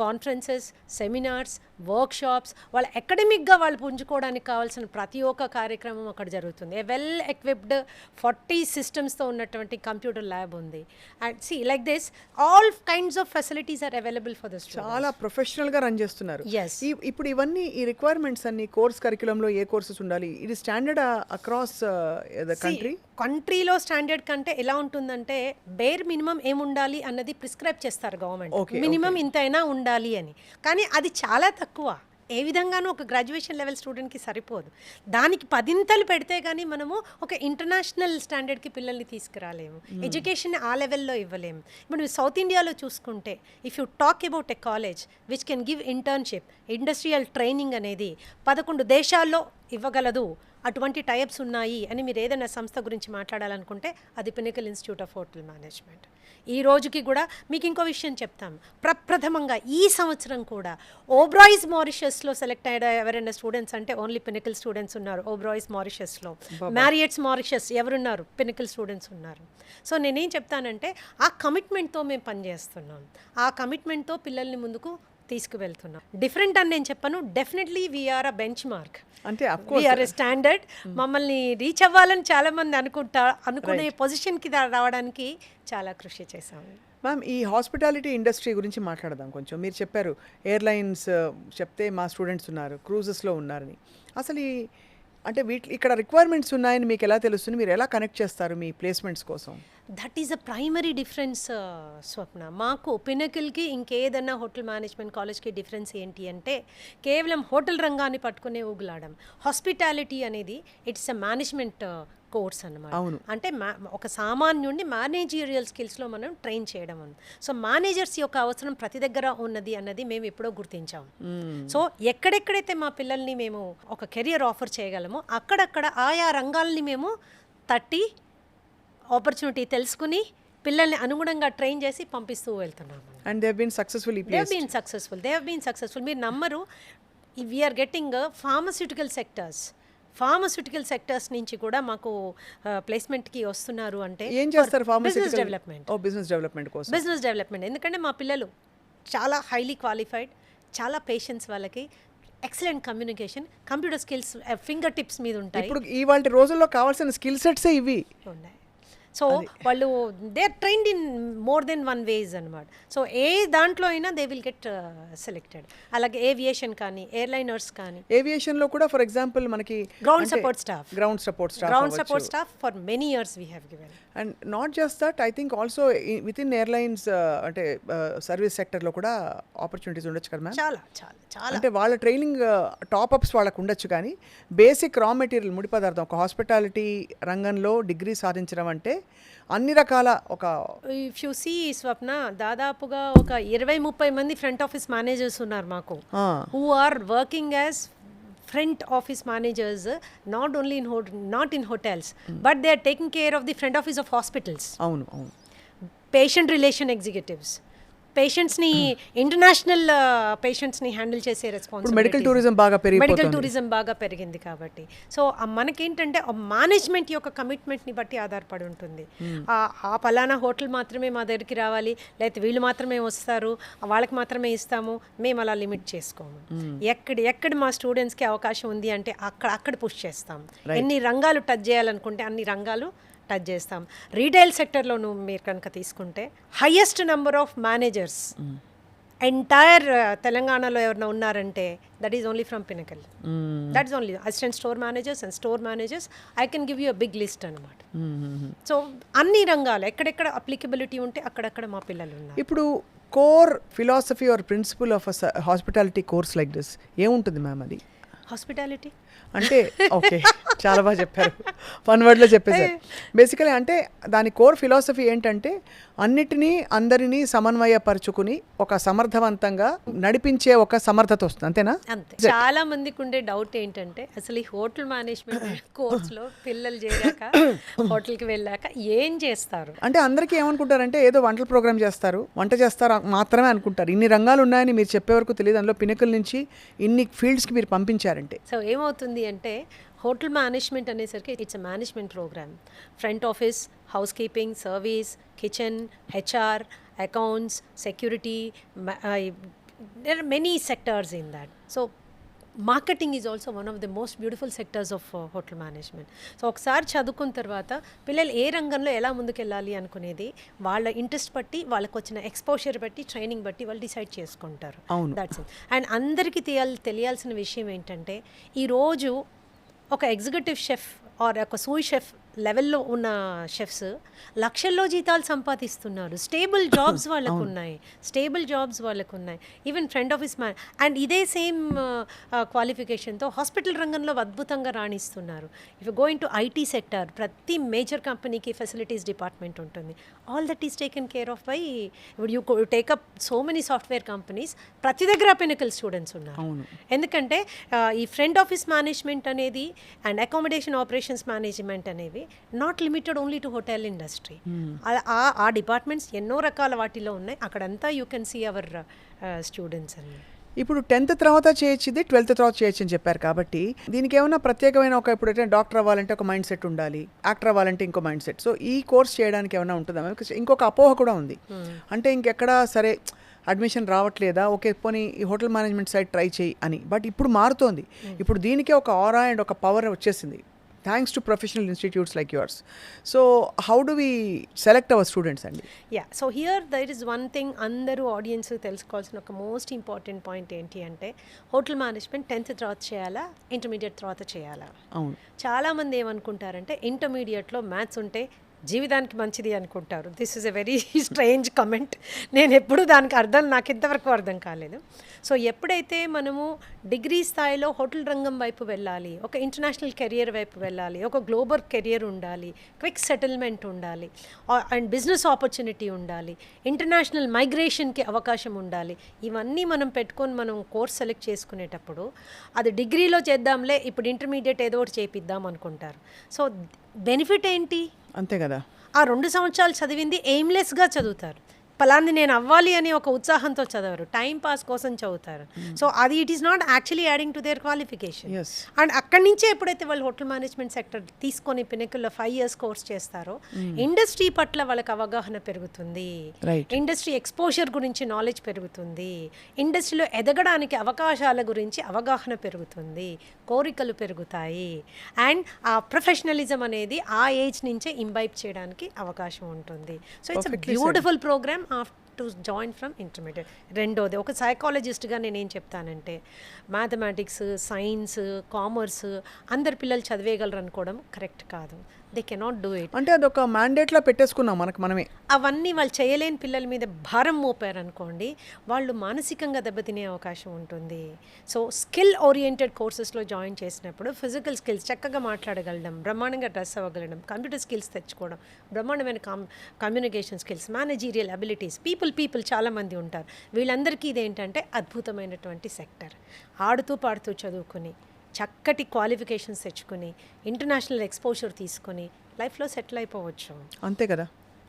conferences, seminars, workshops, వాళ్ళ అకాడమిక్గా వాళ్ళు పుంజుకోవడానికి కావాల్సిన ప్రతి ఒక్క కార్యక్రమం అక్కడ జరుగుతుంది. ఏ వెల్ ఎక్విప్డ్ 40 సిస్టమ్స్తో ఉన్నటువంటి కంప్యూటర్ ల్యాబ్ ఉంది. And see like this all kinds of facilities are available for the students. చాలా ప్రొఫెషనల్గా రన్ చేస్తున్నారు. Yes. ఇప్పుడు ఇవన్నీ ఈ రిక్వైర్మెంట్స్ అన్ని కోర్స్ కరిక్యులంలో ఏ కోర్సెస్ ఉండాలి, ఇది స్టాండర్డ్ అక్రాస్ ద కంట్రీ? కంట్రీలో స్టాండర్డ్ కంటే ఎలా ఉంటుందంటే బేర్ మినిమం ఏముండాలి అన్నది ప్రిస్క్రైబ్ చేస్తారు గవర్నమెంట్. మినిమం ఇంతైనా ఉండాలి అని. కానీ అది చాలా తక్కువ. ఏ విధంగానూ ఒక గ్రాడ్యుయేషన్ లెవెల్ స్టూడెంట్కి సరిపోదు. దానికి 10 పెడితే కానీ మనము ఒక ఇంటర్నేషనల్ స్టాండర్డ్కి పిల్లల్ని తీసుకురాలేము. ఎడ్యుకేషన్ ఆ లెవెల్లో ఇవ్వలేము. ఇప్పుడు సౌత్ ఇండియాలో చూసుకుంటే if you talk about a college which can give internship, industrial training అనేది 11 దేశాల్లో ఇవ్వగలదు. అటువంటి టైప్స్ ఉన్నాయి అని మీరు ఏదైనా సంస్థ గురించి మాట్లాడాలనుకుంటే అది pinnacle institute of hotel management. ఈ రోజుకి కూడా మీకు ఇంకో విషయం చెప్తాం. ప్రప్రథమంగా ఈ సంవత్సరం కూడా ఓబ్రాయిస్ మారిషస్లో సెలెక్ట్ అయ్యే ఎవరైనా స్టూడెంట్స్ అంటే ఓన్లీ పినకల్ స్టూడెంట్స్ ఉన్నారు. ఓబ్రాయిస్ మారిషస్లో, మ్యారియట్స్ మారిషస్ ఎవరున్నారు? పినకల్ స్టూడెంట్స్ ఉన్నారు. సో నేనేం చెప్తానంటే ఆ కమిట్మెంట్తో మేము పనిచేస్తున్నాం. ఆ కమిట్మెంట్తో పిల్లల్ని ముందుకు తీసుకువెళ్తున్నాం. డిఫరెంట్ అని నేను చెప్పను. డెఫినెట్లీ వీఆర్ అ బెంచ్ మార్క్, అంటే వీఆర్ ఎ స్టాండర్డ్. మమ్మల్ని రీచ్ అవ్వాలని చాలామంది అనుకునే పొజిషన్కి రావడానికి చాలా కృషి చేశాము. మ్యామ్, ఈ హాస్పిటాలిటీ ఇండస్ట్రీ గురించి మాట్లాడదాం కొంచెం. మీరు చెప్పారు ఎయిర్లైన్స్ చెప్తే మా స్టూడెంట్స్ ఉన్నారు, క్రూజెస్లో ఉన్నారని. అసలు ఈ అంటే ఇక్కడ రిక్వైర్మెంట్స్ ఉన్నాయని మీకు ఎలా తెలుస్తుంది, మీరు ఎలా కనెక్ట్ చేస్తారు మీ ప్లేస్మెంట్స్ కోసం? That is a primary difference Swapna. మాకు పినకిల్కి ఇంకేదన్నా హోటల్ మేనేజ్మెంట్ కాలేజ్కి డిఫరెన్స్ ఏంటి అంటే కేవలం హోటల్ రంగాన్ని పట్టుకునే ఊగులాడం. హాస్పిటాలిటీ అనేది ఇట్స్ అ మేనేజ్మెంట్ కోర్స్ అన్నమాట. అంటే ఒక సామాన్యుడిని మేనేజీరియల్ స్కిల్స్లో మనం ట్రైన్ చేయడం ఉంది. సో మేనేజర్స్ యొక్క అవసరం ప్రతి దగ్గర ఉన్నది అన్నది మేము ఎప్పుడో గుర్తించాము. సో ఎక్కడెక్కడైతే మా పిల్లల్ని మేము ఒక కెరియర్ ఆఫర్ చేయగలమో అక్కడక్కడ ఆయా రంగాల్ని మేము తట్టి ఆపర్చునిటీ తెలుసుకుని పిల్లల్ని అనుగుణంగా ట్రైన్ చేసి పంపిస్తూ వెళ్తున్నాము. And they have been successful. They have been successful. మీరు నమ్మరు, వీఆర్ గెట్టింగ్ ఫార్మస్యూటికల్ సెక్టర్స్ నుంచి కూడా మాకు ప్లేస్మెంట్కి వస్తున్నారు. అంటే ఏం చేస్తారు? Business development. Business development. ఎందుకంటే మా పిల్లలు చాలా హైలీ క్వాలిఫైడ్, చాలా పేషెన్స్, వాళ్ళకి excellent communication, computer skills finger tips మీద ఉంటాయి. ఇప్పుడు ఇవాళ రోజుల్లో కావాల్సిన స్కిల్ సెట్సే ఇవి ఉన్నాయి. సో వాళ్ళు they are trained in more than one ways అనమాట. సో ఏ దాంట్లో అయినా దే విల్ గెట్ సెలెక్టెడ్. అలాగే ఏవియేషన్ కానీ, ఎయిర్లైనర్స్ కానీ. ఏవియేషన్లో కూడా ఫర్ ఎగ్జాంపుల్ మనకి ground support staff for many years we have given. And not just that, I think also with in airlines అంటే సర్వీస్ సెక్టర్లో కూడా ఆపర్చునిటీస్ ఉండొచ్చు కదా మ్యామ్? చాలా చాలా చాలా. అంటే వాళ్ళ ట్రైనింగ్ టాప్అప్స్ వాళ్ళకు ఉండొచ్చు, కానీ బేసిక్ రా మెటీరియల్ ముడి పదార్థం ఒక హాస్పిటాలిటీ రంగంలో డిగ్రీ సాధించడం అంటే అన్ని రకాల ఒక ఇఫ్ యు సీ స్వప్న, దాదాపుగా ఒక 20-30 మంది ఫ్రంట్ ఆఫీస్ మేనేజర్స్ ఉన్నారు మాకు, who are working as front office managers, not in hotels, but they are taking care of the front office of hospitals. అవును అవును. పేషెంట్ రిలేషన్ ఎగ్జిక్యూటివ్స్, పేషెంట్స్ని ఇంటర్నేషనల్ పేషెంట్స్ని హ్యాండిల్ చేసే రెస్పాన్సిబిలిటీ. మెడికల్ టూరిజం బాగా పెరిగింది కాబట్టి సో మనకేంటంటే మేనేజ్మెంట్ యొక్క కమిట్మెంట్ని బట్టి ఆధారపడి ఉంటుంది. ఆ పలానా హోటల్ మాత్రమే మా దగ్గరికి రావాలి, లేకపోతే వీళ్ళు మాత్రమే వస్తారు, వాళ్ళకి మాత్రమే ఇస్తాము, మేము అలా లిమిట్ చేసుకోము. ఎక్కడ మా స్టూడెంట్స్కి అవకాశం ఉంది అంటే అక్కడ పుష్ చేస్తాం. ఎన్ని రంగాలు టచ్ చేయాలనుకుంటే అన్ని రంగాలు టచ్ చేస్తాం. రీటైల్ సెక్టర్లోనూ మీరు కనుక తీసుకుంటే highest number of managers entire తెలంగాణలో ఎవరైనా ఉన్నారంటే that is only from Pinnacle. That is only assistant store managers and store managers. I can give you a big list అనమాట. సో అన్ని రంగాలు ఎక్కడెక్కడ అప్లికబిలిటీ ఉంటే అక్కడక్కడ మా పిల్లలు ఉన్నారు. ఇప్పుడు core philosophy or principle of hospitality course like this ఏముంటుంది మ్యామ్? అది హాస్పిటాలిటీ అంటే ఓకే, చాలా బాగా చెప్పారు, వన్ వర్డ్లో చెప్పేశారు. బేసికలీ అంటే దాని కోర్ ఫిలాసఫీ ఏంటంటే అన్నిటినీ అందరినీ సమన్వయపరుచుకుని ఒక సమర్థవంతంగా నడిపించే ఒక సమర్థత వస్తుంది, అంతేనా? అంతే. చాలా మందికి ఉండే డౌట్ ఏంటంటే అసలు ఈ హోటల్ మేనేజ్మెంట్ కోర్స్లో పిల్లలు చేరాక హోటల్కి వెళ్ళాక ఏం చేస్తారు అంటే అందరికీ ఏమనుకుంటారంటే ఏదో వంటల ప్రోగ్రామ్ చేస్తారు, వంట చేస్తారు మాత్రమే అనుకుంటారు. ఇన్ని రంగాలు ఉన్నాయని మీరు చెప్పే వరకు తెలియదు. అందులో పినకల్ నుంచి ఇన్ని ఫీల్డ్స్కి మీరు పంపించారంటే సో ఏమవుతుంది అంటే హోటల్ మేనేజ్మెంట్ అనేసరికి it's a management program. Front office, house keeping, service, kitchen, HR, accounts, security, there are many sectors in that. So marketing is also one of the most beautiful sectors of hotel management. So ఒకసారి చదువుకున్న తర్వాత పిల్లలు ఏ రంగంలో ఎలా ముందుకెళ్ళాలి అనుకునేది వాళ్ళ ఇంట్రెస్ట్ బట్టి, వాళ్ళకి వచ్చిన ఎక్స్పోజర్ బట్టి, ట్రైనింగ్ బట్టి వాళ్ళు డిసైడ్ చేసుకుంటారు. That's it. అండ్ అందరికీ తెలియాల్సిన విషయం ఏంటంటే ఈరోజు ఒక ఎగ్జిక్యూటివ్ షెఫ్ ఆర్ ఒక సూయ్ షెఫ్ లెవెల్లో ఉన్న షెఫ్స్ లక్షల్లో జీతాలు సంపాదిస్తున్నారు. స్టేబుల్ జాబ్స్ వాళ్ళకు ఉన్నాయి. Even front office man and ఇదే సేమ్ క్వాలిఫికేషన్తో హాస్పిటల్ రంగంలో అద్భుతంగా రాణిస్తున్నారు. If you going to IT sector, ప్రతి మేజర్ కంపెనీకి ఫెసిలిటీస్ డిపార్ట్మెంట్ ఉంటుంది. All that is taken care of by you take up so many software companies. ప్రతి దగ్గర పినకల్ స్టూడెంట్స్ ఉన్నారు. ఎందుకంటే ఈ ఫ్రంట్ ఆఫీస్ మేనేజ్మెంట్ అనేది అండ్ అకామిడేషన్ ఆపరేషన్స్ మేనేజ్మెంట్ అనేవి not limited only to hotel industry. ఆ డిపార్ట్మెంట్స్ ఎన్నో రకాల వాటిలో ఉన్నాయి. అక్కడంతా you can see our students అని. ఇప్పుడు 10th తర్వాత చేయొచ్చు, 12th తర్వాత చేయొచ్చు అని చెప్పారు కాబట్టి దీనికి ఏమైనా ప్రత్యేకమైన ఒక ఇప్పుడు డాక్టర్ అవ్వాలంటే ఒక మైండ్ సెట్ ఉండాలి, యాక్టర్ అవ్వాలంటే ఇంకో మైండ్ సెట్. సో ఈ కోర్స్ చేయడానికి ఏమైనా ఉంటుందా? ఇంకొక అపోహ కూడా ఉంది, అంటే ఇంకెక్కడ సరే అడ్మిషన్ రావట్లేదా, ఓకే పోనీ ఈ హోటల్ మేనేజ్మెంట్ సైడ్ ట్రై చేయి అని. బట్ ఇప్పుడు మారుతోంది. ఇప్పుడు దీనికే ఒక ఆరా అండ్ ఒక పవర్ వచ్చేసింది. Thanks to professional institutes like yours. So how do we select our students అండి? Yeah, so here there is one thing అందరూ ఆడియన్స్ తెలుసుకోవాల్సిన ఒక మోస్ట్ ఇంపార్టెంట్ పాయింట్ ఏంటి అంటే హోటల్ మేనేజ్మెంట్ 10th తర్వాత చేయాలా, ఇంటర్మీడియట్ తర్వాత చేయాలా? అవును. చాలామంది ఏమనుకుంటారంటే ఇంటర్మీడియట్లో మ్యాథ్స్ ఉంటే జీవితానికి మంచిది అనుకుంటారు. This is a very strange comment. నేను ఎప్పుడు దానికి నాకు ఇంతవరకు అర్థం కాలేదు. సో ఎప్పుడైతే మనము డిగ్రీ స్థాయిలో హోటల్ రంగం వైపు వెళ్ళాలి, ఒక ఇంటర్నేషనల్ కెరియర్ వైపు వెళ్ళాలి, ఒక గ్లోబల్ కెరియర్ ఉండాలి, క్విక్ సెటిల్మెంట్ ఉండాలి, అండ్ బిజినెస్ ఆపర్చునిటీ ఉండాలి, ఇంటర్నేషనల్ మైగ్రేషన్కి అవకాశం ఉండాలి, ఇవన్నీ మనం పెట్టుకొని మనం కోర్స్ సెలెక్ట్ చేసుకునేటప్పుడు అది డిగ్రీలో చేద్దాంలే, ఇప్పుడు ఇంటర్మీడియట్ ఏదో ఒకటి చేపిద్దాం అనుకుంటారు. సో బెనిఫిట్ ఏంటి? అంతే కదా. ఆ 2 సంవత్సరాలు చదివింది ఎయిమ్లెస్గా చదువుతారు. పలాంది నేను అవ్వాలి అని ఒక ఉత్సాహంతో చదవరు, టైం పాస్ కోసం చదువుతారు. సో అది it is not actually adding to their qualification. And అక్కడి నుంచే ఎప్పుడైతే వాళ్ళు హోటల్ మేనేజ్మెంట్ సెక్టర్ తీసుకొని పినకిల్లో 5 years కోర్స్ చేస్తారో ఇండస్ట్రీ పట్ల వాళ్ళకి అవగాహన పెరుగుతుంది, ఇండస్ట్రీ ఎక్స్పోజర్ గురించి నాలెడ్జ్ పెరుగుతుంది, ఇండస్ట్రీలో ఎదగడానికి అవకాశాల గురించి అవగాహన పెరుగుతుంది, కోరికలు పెరుగుతాయి, అండ్ ఆ ప్రొఫెషనలిజం అనేది ఆ ఏజ్ నుంచే ఇంబైబ్ చేయడానికి అవకాశం ఉంటుంది. So it's a beautiful program to join from intermediate. రెండోది, ఒక సైకాలజిస్ట్గా నేనేం చెప్తానంటే మ్యాథమెటిక్స్, సైన్స్, కామర్స్ అందరు పిల్లలు చదివేయగలరు అనుకోవడం కరెక్ట్ కాదు. They cannot do it. అంటే అదొక మ్యాండేట్లా పెట్టేసుకున్నాం మనమే. అవన్నీ వాళ్ళు చేయలేని పిల్లల మీద భారం మోపారు అనుకోండి, వాళ్ళు మానసికంగా దెబ్బతినే అవకాశం ఉంటుంది. సో స్కిల్ ఓరియంటెడ్ కోర్సెస్లో జాయిన్ చేసినప్పుడు ఫిజికల్ స్కిల్స్, చక్కగా మాట్లాడగలడం, బ్రహ్మాండంగా డ్రెస్ అవ్వగలడం, కంప్యూటర్ స్కిల్స్ తెచ్చుకోవడం, బ్రహ్మాండమైన communication skills, managerial abilities, people చాలామంది ఉంటారు. వీళ్ళందరికీ ఇదేంటంటే అద్భుతమైనటువంటి సెక్టర్. ఆడుతూ పాడుతూ చదువుకుని చక్కటి క్వాలిఫికేషన్స్ తెచ్చుకుని ఇంటర్నేషనల్ ఎక్స్పోజర్ తీసుకొని లైఫ్లో సెటిల్ అయిపోవచ్చు. అంతే కదా.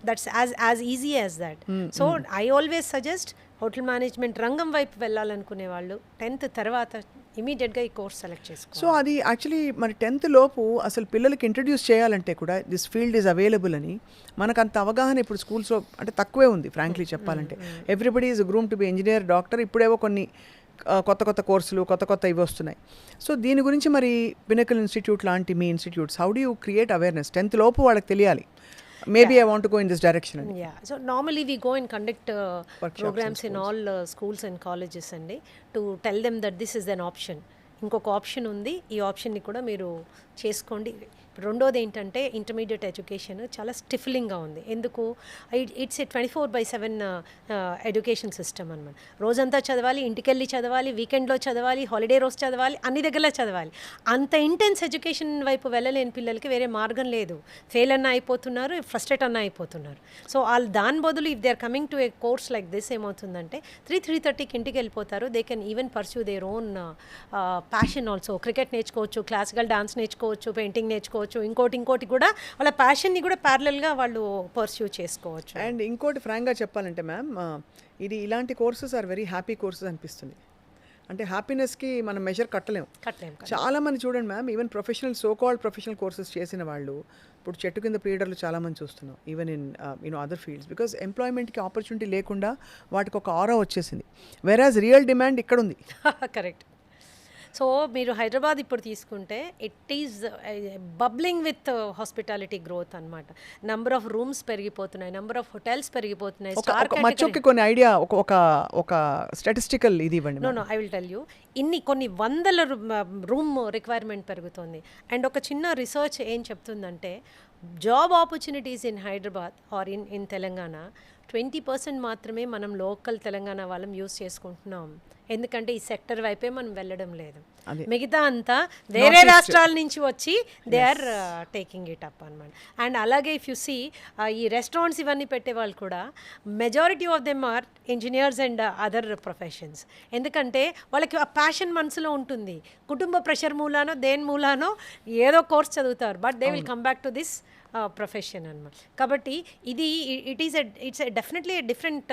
That's as easy as that. So I always suggest hotel management రంగం వైపు వెళ్ళాలనుకునే వాళ్ళు 10th తర్వాత ఇమీడియట్గా ఈ కోర్స్ సెలెక్ట్ చేసుకోవాలి. సో అది యాక్చువల్లీ మరి 10th లోపు అసలు పిల్లలకి ఇంట్రడ్యూస్ చేయాలంటే కూడా దిస్ ఫీల్డ్ ఈజ్ అవైలబుల్ అని మనకు అంత అవగాహన ఇప్పుడు స్కూల్స్లో అంటే తక్కువే ఉంది ఫ్రాంక్లీ చెప్పాలంటే. Everybody is groom to be engineer, doctor, ఇప్పుడేవో కొన్ని కొత్త కోర్సులు కొత్త ఇవి వస్తున్నాయి. సో దీని గురించి మరి పినకల్ ఇన్స్టిట్యూట్ లాంటి మీ institutes how do you create awareness? 10th లోపు వాళ్ళకి తెలియాలి, maybe I want to go in this direction. Yeah, so normally we go and conduct programs in all schools and colleges and to tell them that this is an option. ఇంకొక ఆప్షన్ ఉంది, ఈ ఆప్షన్ని కూడా మీరు చేసుకోండి. రెండోది ఏంటంటే ఇంటర్మీడియట్ ఎడ్యుకేషన్ చాలా స్టిఫ్లింగ్గా ఉంది. ఎందుకు? ఇట్స్ ఏ 24/7 ఎడ్యుకేషన్ సిస్టమ్ అనమాట. రోజంతా చదవాలి, ఇంటికెళ్ళి చదవాలి, వీకెండ్లో చదవాలి, హాలిడే రోజు చదవాలి, అన్ని దగ్గరలో చదవాలి. అంత ఇంటెన్స్ ఎడ్యుకేషన్ వైపు వెళ్ళలేని పిల్లలకి వేరే మార్గం లేదు. ఫెయిల్ అన్న అయిపోతున్నారు, ఫ్రస్ట్రేట్ అన్న అయిపోతున్నారు. సో వాళ్ళు దాని బదులు if they are coming to a course like this ఏమవుతుందంటే 3:30కి ఇంటికి వెళ్ళిపోతారు. They can even pursue their own passion also. Cricket నేర్చుకోవచ్చు, క్లాసికల్ డాన్స్ నేర్చుకోవచ్చు, పెయింటింగ్ నేర్చుకోవచ్చు, ఇంకోటి కూడా వాళ్ళ ప్యాషన్ని కూడా ప్యారలల్గా వాళ్ళు పర్స్యూ చేసుకోవచ్చు. అండ్ ఇంకోటి ఫ్రాంక్గా చెప్పాలంటే మ్యామ్, ఇది ఇలాంటి courses are very happy courses అనిపిస్తుంది. అంటే హ్యాపీనెస్కి మనం మెజర్ కట్టలేము. చాలామంది చూడండి ma'am, even so called professional courses చేసిన వాళ్ళు ఇప్పుడు చెట్టు కింద ప్రీడర్లు చాలామంది చూస్తున్నాం, even in other fields, because ఎంప్లాయ్మెంట్కి ఆపర్చునిటీ లేకుండా వాటికి ఒక ఆరా వచ్చేసింది. వెరాజ్ రియల్ డిమాండ్ ఇక్కడ ఉంది. కరెక్ట్. సో మీరు హైదరాబాద్ ఇప్పుడు తీసుకుంటే it is bubbling with hospitality growth అనమాట. నెంబర్ ఆఫ్ రూమ్స్ పెరిగిపోతున్నాయి, నెంబర్ ఆఫ్ హోటల్స్ పెరిగిపోతున్నాయి. కొన్ని ఐడియా, ఒక స్టాటిస్టికల్ ఇది ఇవ్వండి. No I will tell you. కొన్ని వందల రూమ్ రిక్వైర్మెంట్ పెరుగుతుంది. అండ్ ఒక చిన్న రీసెర్చ్ ఏం చెప్తుందంటే job opportunities in Hyderabad or in Telangana 20% మాత్రమే మనం లోకల్ తెలంగాణ వాళ్ళం యూస్ చేసుకుంటున్నాం. ఎందుకంటే ఈ సెక్టర్ వైపే మనం వెళ్ళడం లేదు. మిగతా అంతా వేరే రాష్ట్రాల నుంచి వచ్చి they are taking it up అనమాట. అండ్ అలాగే ఇఫ్ యు సీ ఈ రెస్టారెంట్స్ ఇవన్నీ పెట్టే వాళ్ళు కూడా majority of them are engineers and other professions. ఎందుకంటే వాళ్ళకి ఆ ప్యాషన్ మనసులో ఉంటుంది. కుటుంబ ప్రెషర్ మూలానో దేని మూలానో ఏదో కోర్స్ చదువుతారు, but they will come back to this profession అనమాట. కాబట్టి ఇది it's definitely different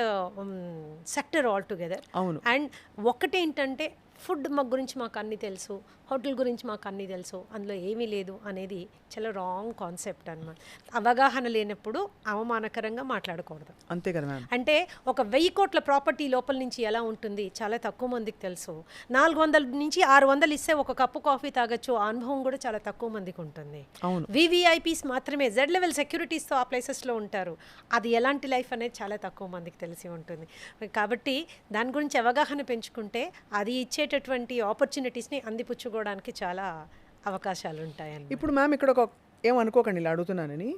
sector all together. And ఒకటేంటంటే ఫుడ్ గురించి మాకు అన్నీ తెలుసు, హోటల్ గురించి మాకు అన్నీ తెలుసు, అందులో ఏమీ లేదు అనేది చాలా రాంగ్ కాన్సెప్ట్ అన్నమాట. అవగాహన లేనప్పుడు అవమానకరంగా మాట్లాడకూడదు. అంతే కదా మ్యామ్. అంటే ఒక 1000 కోట్ల ప్రాపర్టీ లోపల నుంచి ఎలా ఉంటుంది చాలా తక్కువ మందికి తెలుసు. 400 నుంచి 600 ఇస్తే ఒక కప్పు కాఫీ తాగొచ్చు, ఆ అనుభవం కూడా చాలా తక్కువ మందికి ఉంటుంది. అవును. వివిఐపీస్ మాత్రమే జెడ్ లెవెల్ సెక్యూరిటీస్తో ఆ ప్లేసెస్లో ఉంటారు. అది ఎలాంటి లైఫ్ అనేది చాలా తక్కువ మందికి తెలిసి ఉంటుంది. కాబట్టి దాని గురించి అవగాహన పెంచుకుంటే అది ఇచ్చేటటువంటి ఆపర్చునిటీస్ని అందిపుచ్చుకోవడానికి చాలా అవకాశాలు ఉంటాయండి. ఇప్పుడు మ్యామ్ ఇక్కడ ఒక ఏమనుకోకండి ఇలా అడుగుతున్నానని,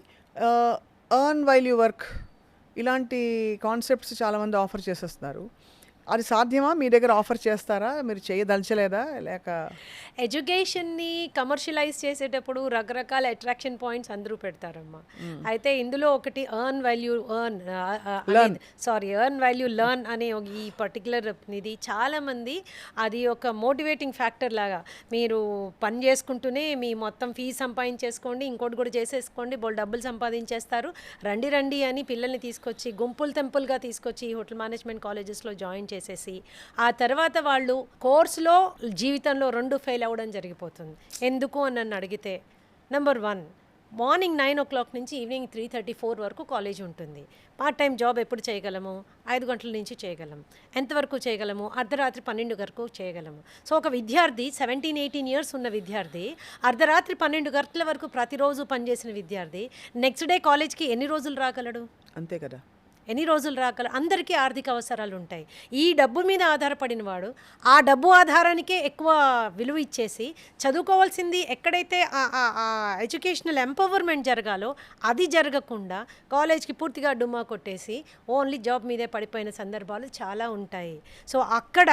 ఎర్న్ వైల్ యూ వర్క్ ఇలాంటి కాన్సెప్ట్స్ చాలామంది ఆఫర్ చేసేస్తున్నారు. అది సాధ్యమా? మీ దగ్గర ఆఫర్ చేస్తారా? మీరు చేయదలచలేదా? లేక ఎడ్యుకేషన్ని కమర్షియలైజ్ చేసేటప్పుడు రకరకాల అట్రాక్షన్ పాయింట్స్ అందరూ పెడతారమ్మా. అయితే ఇందులో ఒకటి ఎర్న్ వాల్యూ లెర్న్ అనే ఈ పర్టికులర్ ఇది చాలామంది అది ఒక మోటివేటింగ్ ఫ్యాక్టర్ లాగా, మీరు పని చేసుకుంటూనే మీ మొత్తం ఫీజు సంపాదించేసుకోండి, ఇంకోటి కూడా చేసేసుకోండి, బోల్ డబ్బులు సంపాదించేస్తారు, రండి రండి అని పిల్లల్ని తీసుకొచ్చి గుంపులు తెంపులుగా తీసుకొచ్చి హోటల్ మేనేజ్మెంట్ కాలేజెస్లో జాయిన్ చేసేసి ఆ తర్వాత వాళ్ళు కోర్సులో జీవితంలో 2 ఫెయిల్ అవ్వడం జరిగిపోతుంది. ఎందుకు అని నన్ను అడిగితే, నెంబర్ 1, మార్నింగ్ 9 o'clock నుంచి ఈవినింగ్ 3:34 వరకు కాలేజ్ ఉంటుంది. పార్ట్ టైం జాబ్ ఎప్పుడు చేయగలము? 5 గంటల నుంచి చేయగలము. ఎంతవరకు చేయగలము? అర్ధరాత్రి 12 వరకు చేయగలము. సో ఒక విద్యార్థి 17-18 ఇయర్స్ ఉన్న విద్యార్థి అర్ధరాత్రి 12 గంటల వరకు ప్రతిరోజు పనిచేసిన విద్యార్థి నెక్స్ట్ డే కాలేజ్కి ఎన్ని రోజులు రాగలడు? అంతే కదా. ఎన్ని రోజులు రాగల? అందరికీ ఆర్థిక అవసరాలు ఉంటాయి. ఈ డబ్బు మీద ఆధారపడిన వాడు ఆ డబ్బు ఆధారానికే ఎక్కువ విలువ ఇచ్చేసి చదువుకోవాల్సింది ఎక్కడైతే ఎడ్యుకేషనల్ ఎంపవర్మెంట్ జరగాలో అది జరగకుండా కాలేజ్కి పూర్తిగా డుమ్మా కొట్టేసి ఓన్లీ జాబ్ మీదే పడిపోయిన సందర్భాలు చాలా ఉంటాయి. సో అక్కడ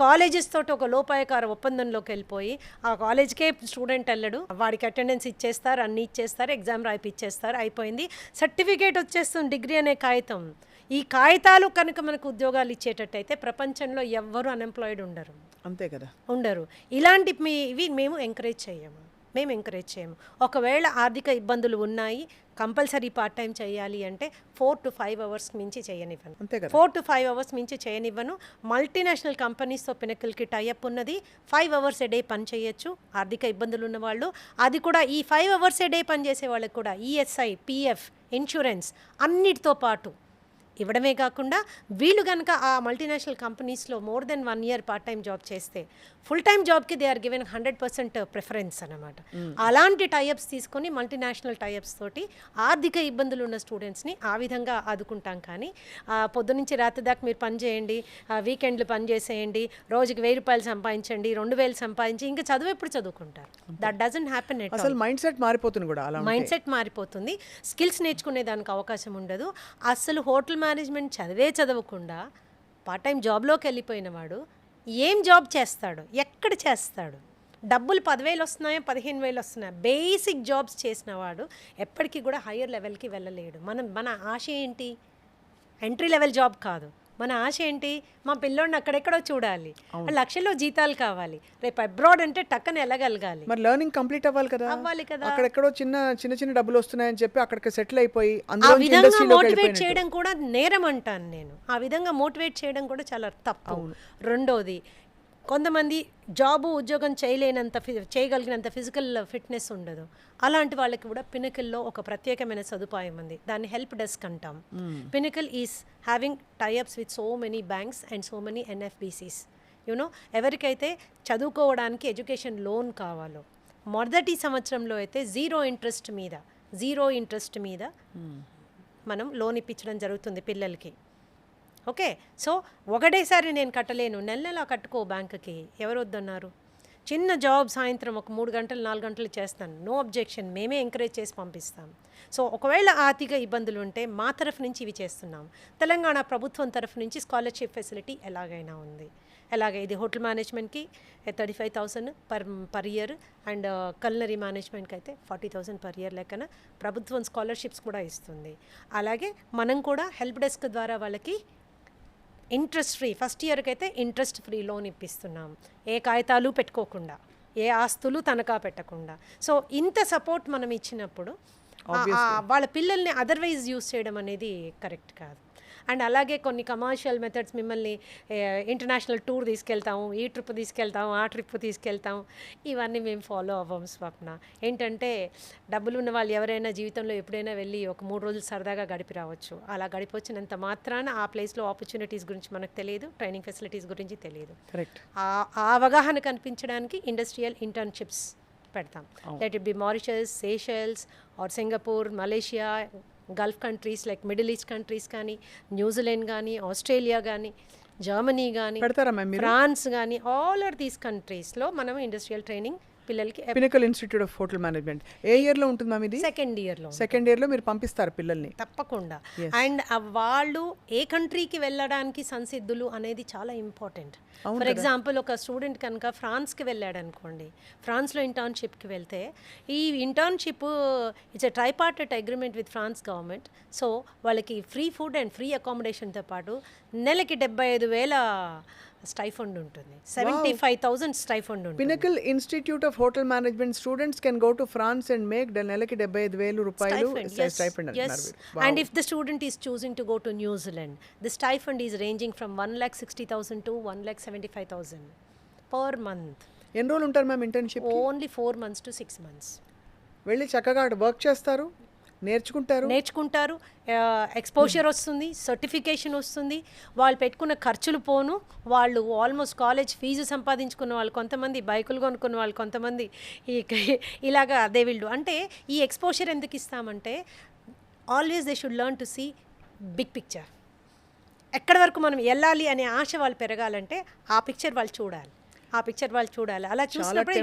కాలేజెస్ తోటి ఒక లోపాయకార ఒప్పందంలోకి వెళ్ళిపోయి ఆ కాలేజ్కే స్టూడెంట్ వెళ్ళడు, వాడికి అటెండెన్స్ ఇచ్చేస్తారు, అన్నీ ఇచ్చేస్తారు, ఎగ్జామ్ రాయిపిచ్చేస్తారు, అయిపోయింది, సర్టిఫికేట్ వచ్చేస్తుంది, డిగ్రీ అనే కాగితం. ఈ కాగితాలు కనుక మనకు ఉద్యోగాలు ఇచ్చేటట్టయితే ప్రపంచంలో ఎవ్వరూ అన్ఎంప్లాయిడ్ ఉండరు. అంతే కదా. ఉండరు. ఇలాంటి ఇవి మేము ఎంకరేజ్ చేయము. ఒకవేళ ఆర్థిక ఇబ్బందులు ఉన్నాయి, కంపల్సరీ పార్ట్ టైం చేయాలి అంటే 4 to 5 hours మించి చేయనివ్వను. అంతే కదా. 4 to 5 hours మించి చేయనివ్వను. మల్టీనేషనల్ కంపెనీస్తో పినకిల్కి టైఅప్ ఉన్నది. 5 hours a day పని చేయొచ్చు ఆర్థిక ఇబ్బందులు ఉన్నవాళ్ళు. అది కూడా ఈ 5 hours a day పని చేసే వాళ్ళకి కూడా ఈఎస్ఐ, పిఎఫ్, ఇన్సూరెన్స్ అన్నిటితో పాటు ఇవ్వడమే కాకుండా వీళ్ళు కనుక ఆ మల్టీనేషనల్ కంపెనీస్లో more than 1 year part time job చేస్తే ఫుల్ టైం జాబ్కి దే ఆర్ గివెన్ 100% ప్రిఫరెన్స్ అనమాట. అలాంటి టైఅప్స్ తీసుకొని మల్టీనేషనల్ టైఅప్స్ తోటి ఆర్థిక ఇబ్బందులు ఉన్న స్టూడెంట్స్ని ఆ విధంగా ఆదుకుంటాం. కానీ పొద్దు నుంచి రాత్రి దాకా మీరు పని చేయండి, వీకెండ్లు పని చేసేయండి, రోజుకి 1000 రూపాయలు సంపాదించండి, 2000 సంపాదించి ఇంకా చదువు ఎప్పుడు చదువుకుంటారు? That doesn't happen at all. అసలు మైండ్ సెట్ మారిపోతుంది కూడా. అలా మైండ్ సెట్ మారిపోతుంది. స్కిల్స్ నేర్చుకునే దానికి అవకాశం ఉండదు. అసలు హోటల్ మేనేజ్మెంట్ చదవకుండా పార్ట్ టైం జాబ్లోకి వెళ్ళిపోయిన వాడు ఏం జాబ్ చేస్తాడు? ఎక్కడ చేస్తాడు? డబ్బులు 10,000 వస్తున్నాయో 15,000 వస్తున్నాయో బేసిక్ జాబ్స్ చేసిన వాడు ఎప్పటికీ కూడా హయ్యర్ లెవెల్కి వెళ్ళలేడు. మన ఆశ ఏంటి? ఎంట్రీ లెవెల్ జాబ్ కాదు. మన ఆశ ఏంటి? మా పిల్లోడిని అక్కడెక్కడో చూడాలి, లక్షల్లో జీతాలు కావాలి, రేపు అబ్రాడ్ అంటే టక్కన వెళ్ళగలగాలి. మరి లెర్నింగ్ కంప్లీట్ అవ్వాలి కదా. అక్కడెక్కడో చిన్న డబ్బులు వస్తున్నాయని చెప్పి అక్కడికి సెటిల్ అయిపోయి ఆ విధంగా మోటివేట్ చేయడం కూడా నేరం అంటాను నేను. ఆ విధంగా మోటివేట్ చేయడం కూడా చాలా తప్పు. రెండోది, కొంతమంది ఉద్యోగం చేయగలిగినంత ఫిజికల్ ఫిట్నెస్ ఉండదు. అలాంటి వాళ్ళకి కూడా పినకిల్లో ఒక ప్రత్యేకమైన సదుపాయం ఉంది, దాన్ని హెల్ప్ డెస్క్ అంటాం. Pinnacle is having tie ups with so many banks and so many NBFCs. ఎవరికైతే చదువుకోవడానికి ఎడ్యుకేషన్ లోన్ కావాలో మొదటి సంవత్సరంలో అయితే జీరో ఇంట్రెస్ట్ మీద మనం లోన్ ఇప్పించడం జరుగుతుంది పిల్లలకి. ఓకే, సో ఒకటేసారి నేను కట్టలేను, నెల కట్టుకో బ్యాంకుకి, ఎవరు వద్దన్నారు? చిన్న జాబ్ సాయంత్రం ఒక 3 గంటలు 4 గంటలు చేస్తాను, నో అబ్జెక్షన్, మేమే ఎంకరేజ్ చేసి పంపిస్తాం. సో ఒకవేళ ఆర్థిక ఇబ్బందులు ఉంటే మా తరఫు నుంచి ఇవి చేస్తున్నాం. తెలంగాణ ప్రభుత్వం తరఫు నుంచి స్కాలర్షిప్ ఫెసిలిటీ ఎలాగైనా ఉంది. ఇది హోటల్ మేనేజ్మెంట్కి 35,000 పర్ ఇయర్ అండ్ కల్నరీ మేనేజ్మెంట్కి అయితే 40,000 పర్ ఇయర్ లెక్కన ప్రభుత్వం స్కాలర్షిప్స్ కూడా ఇస్తుంది. అలాగే మనం కూడా హెల్ప్ డెస్క్ ద్వారా వాళ్ళకి ఇంట్రెస్ట్ ఫ్రీ, ఫస్ట్ ఇయర్కి అయితే ఇంట్రెస్ట్ ఫ్రీ లోన్ ఇప్పిస్తున్నాం, ఏ కాగితాలు పెట్టుకోకుండా, ఏ ఆస్తులు తనఖా పెట్టకుండా. సో ఇంత సపోర్ట్ మనం ఇచ్చినప్పుడు వాళ్ళ పిల్లల్ని అదర్వైజ్ యూస్ చేయడం అనేది కరెక్ట్ కాదు. అండ్ అలాగే కొన్ని కమర్షియల్ మెథడ్స్ మిమ్మల్ని ఇంటర్నేషనల్ టూర్ తీసుకెళ్తాము, ఈ ట్రిప్ తీసుకెళ్తాము, ఆ ట్రిప్ తీసుకెళ్తాము, ఇవన్నీ మేము ఫాలో అవ్వము స్వప్న. ఏంటంటే డబ్బులు ఉన్న వాళ్ళు ఎవరైనా జీవితంలో ఎప్పుడైనా వెళ్ళి ఒక 3 రోజులు సరదాగా గడిపి రావచ్చు. అలా గడిపొచ్చినంత మాత్రాన ఆ ప్లేస్లో ఆపర్చునిటీస్ గురించి మనకు తెలియదు, ట్రైనింగ్ ఫెసిలిటీస్ గురించి తెలియదు. కరెక్ట్. ఆ అవగాహన కనిపించడానికి ఇండస్ట్రియల్ ఇంటర్న్షిప్స్ పెడతాం. Let it be Mauritius, Seychelles or Singapore, Malaysia, gulf countries like middle east countries కానీ, న్యూజిలాండ్ కానీ, ఆస్ట్రేలియా కానీ, జర్మనీ కానీ, పెడతారా మ్యామ్ మీరు? ఫ్రాన్స్ కానీ, ఆల్ ఆర్ దీస్ కంట్రీస్లో మనం ఇండస్ట్రియల్ ట్రైనింగ్ పిల్లలకి Pinnacle institute of hotel management ఏ ఇయర్లో ఉంటుంది మ్యామ్ ఇది? సెకండ్ ఇయర్లో. సెకండ్ ఇయర్లో మీరు పంపిస్తారు పిల్లల్ని? తప్పకుండా. అండ్ వాళ్ళు ఏ కంట్రీకి వెళ్ళడానికి సంసిద్ధులు అనేది చాలా ఇంపార్టెంట్. ఫర్ ఎగ్జాంపుల్ ఒక స్టూడెంట్ కనుక ఫ్రాన్స్కి వెళ్ళాడు అనుకోండి, ఫ్రాన్స్లో ఇంటర్న్షిప్కి వెళ్తే ఈ internship it's a tripartite agreement with France government. So వాళ్ళకి ఫ్రీ ఫుడ్ అండ్ ఫ్రీ అకామిడేషన్తో పాటు నెలకి 75,000 స్టైఫండ్ ఉంటుంది, 75,000 స్టైఫండ్ ఉంటుంది. Pinnacle institute of hotel management students can go to France and make నెలకి 75,000 రూపాయలు stipend. And if the student is choosing to go to New Zealand, the stipend is ranging from 1,60,000 to 1,75,000 per month. ఎన్ని రోజులు ఉంటారు ma'am internship? Only 4 months to 6 months. వెళ్ళి చక్కగా వర్క్ చేస్తారు, నేర్చుకుంటారు, ఎక్స్పోజర్ వస్తుంది, సర్టిఫికేషన్ వస్తుంది, వాళ్ళు పెట్టుకున్న ఖర్చులు పోను, వాళ్ళు ఆల్మోస్ట్ కాలేజ్ ఫీజు సంపాదించుకున్న వాళ్ళు కొంతమంది, బైకులు కొనుక్కున్న వాళ్ళు కొంతమంది, ఇలాగా దే విల్ డూ. అంటే ఈ ఎక్స్పోజర్ ఎందుకు ఇస్తామంటే always they should learn to see big picture. ఎక్కడి వరకు మనం వెళ్ళాలి అనే ఆశ వాళ్ళు పెరగాలంటే ఆ పిక్చర్ వాళ్ళు చూడాలి. అలా చూసినప్పుడు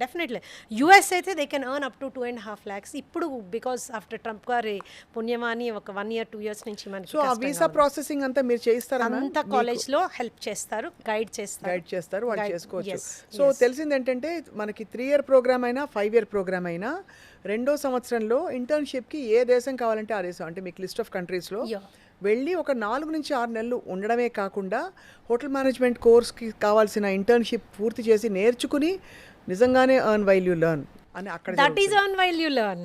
డెఫినెట్లీ యూఎస్ అయితే they can earn up to 2.5 lakhs. ఇప్పుడు బికాస్ ఆఫ్టర్ ట్రంప్ గారి పుణ్యమాని ఒక 1 year 2 years నుంచి మనకి సో ఆ వీసా ప్రాసెసింగ్ అంతా మీరు చేస్తారా? అంతా కాలేజ్లో హెల్ప్ చేస్తారు, గైడ్ చేస్తారు, వాళ్ళు చేసుకోవచ్చు. సో తెలిసింది ఏంటంటే మనకి 3 year ప్రోగ్రామ్ అయినా 5 year ప్రోగ్రామ్ అయినా 2వ సంవత్సరంలో ఇంటర్న్షిప్కి ఏ దేశం కావాలంటే ఆ దేశం, అంటే మీకు లిస్ట్ ఆఫ్ కంట్రీస్లో వెళ్ళి ఒక 4 నుంచి 6 నెలలు ఉండడమే కాకుండా హోటల్ మేనేజ్మెంట్ కోర్స్కి కావాల్సిన ఇంటర్న్షిప్ పూర్తి చేసి నేర్చుకుని నిజంగానే ఎర్న్ వైల్ యూ లెర్న్ అని అక్కడ that is earn while you learn.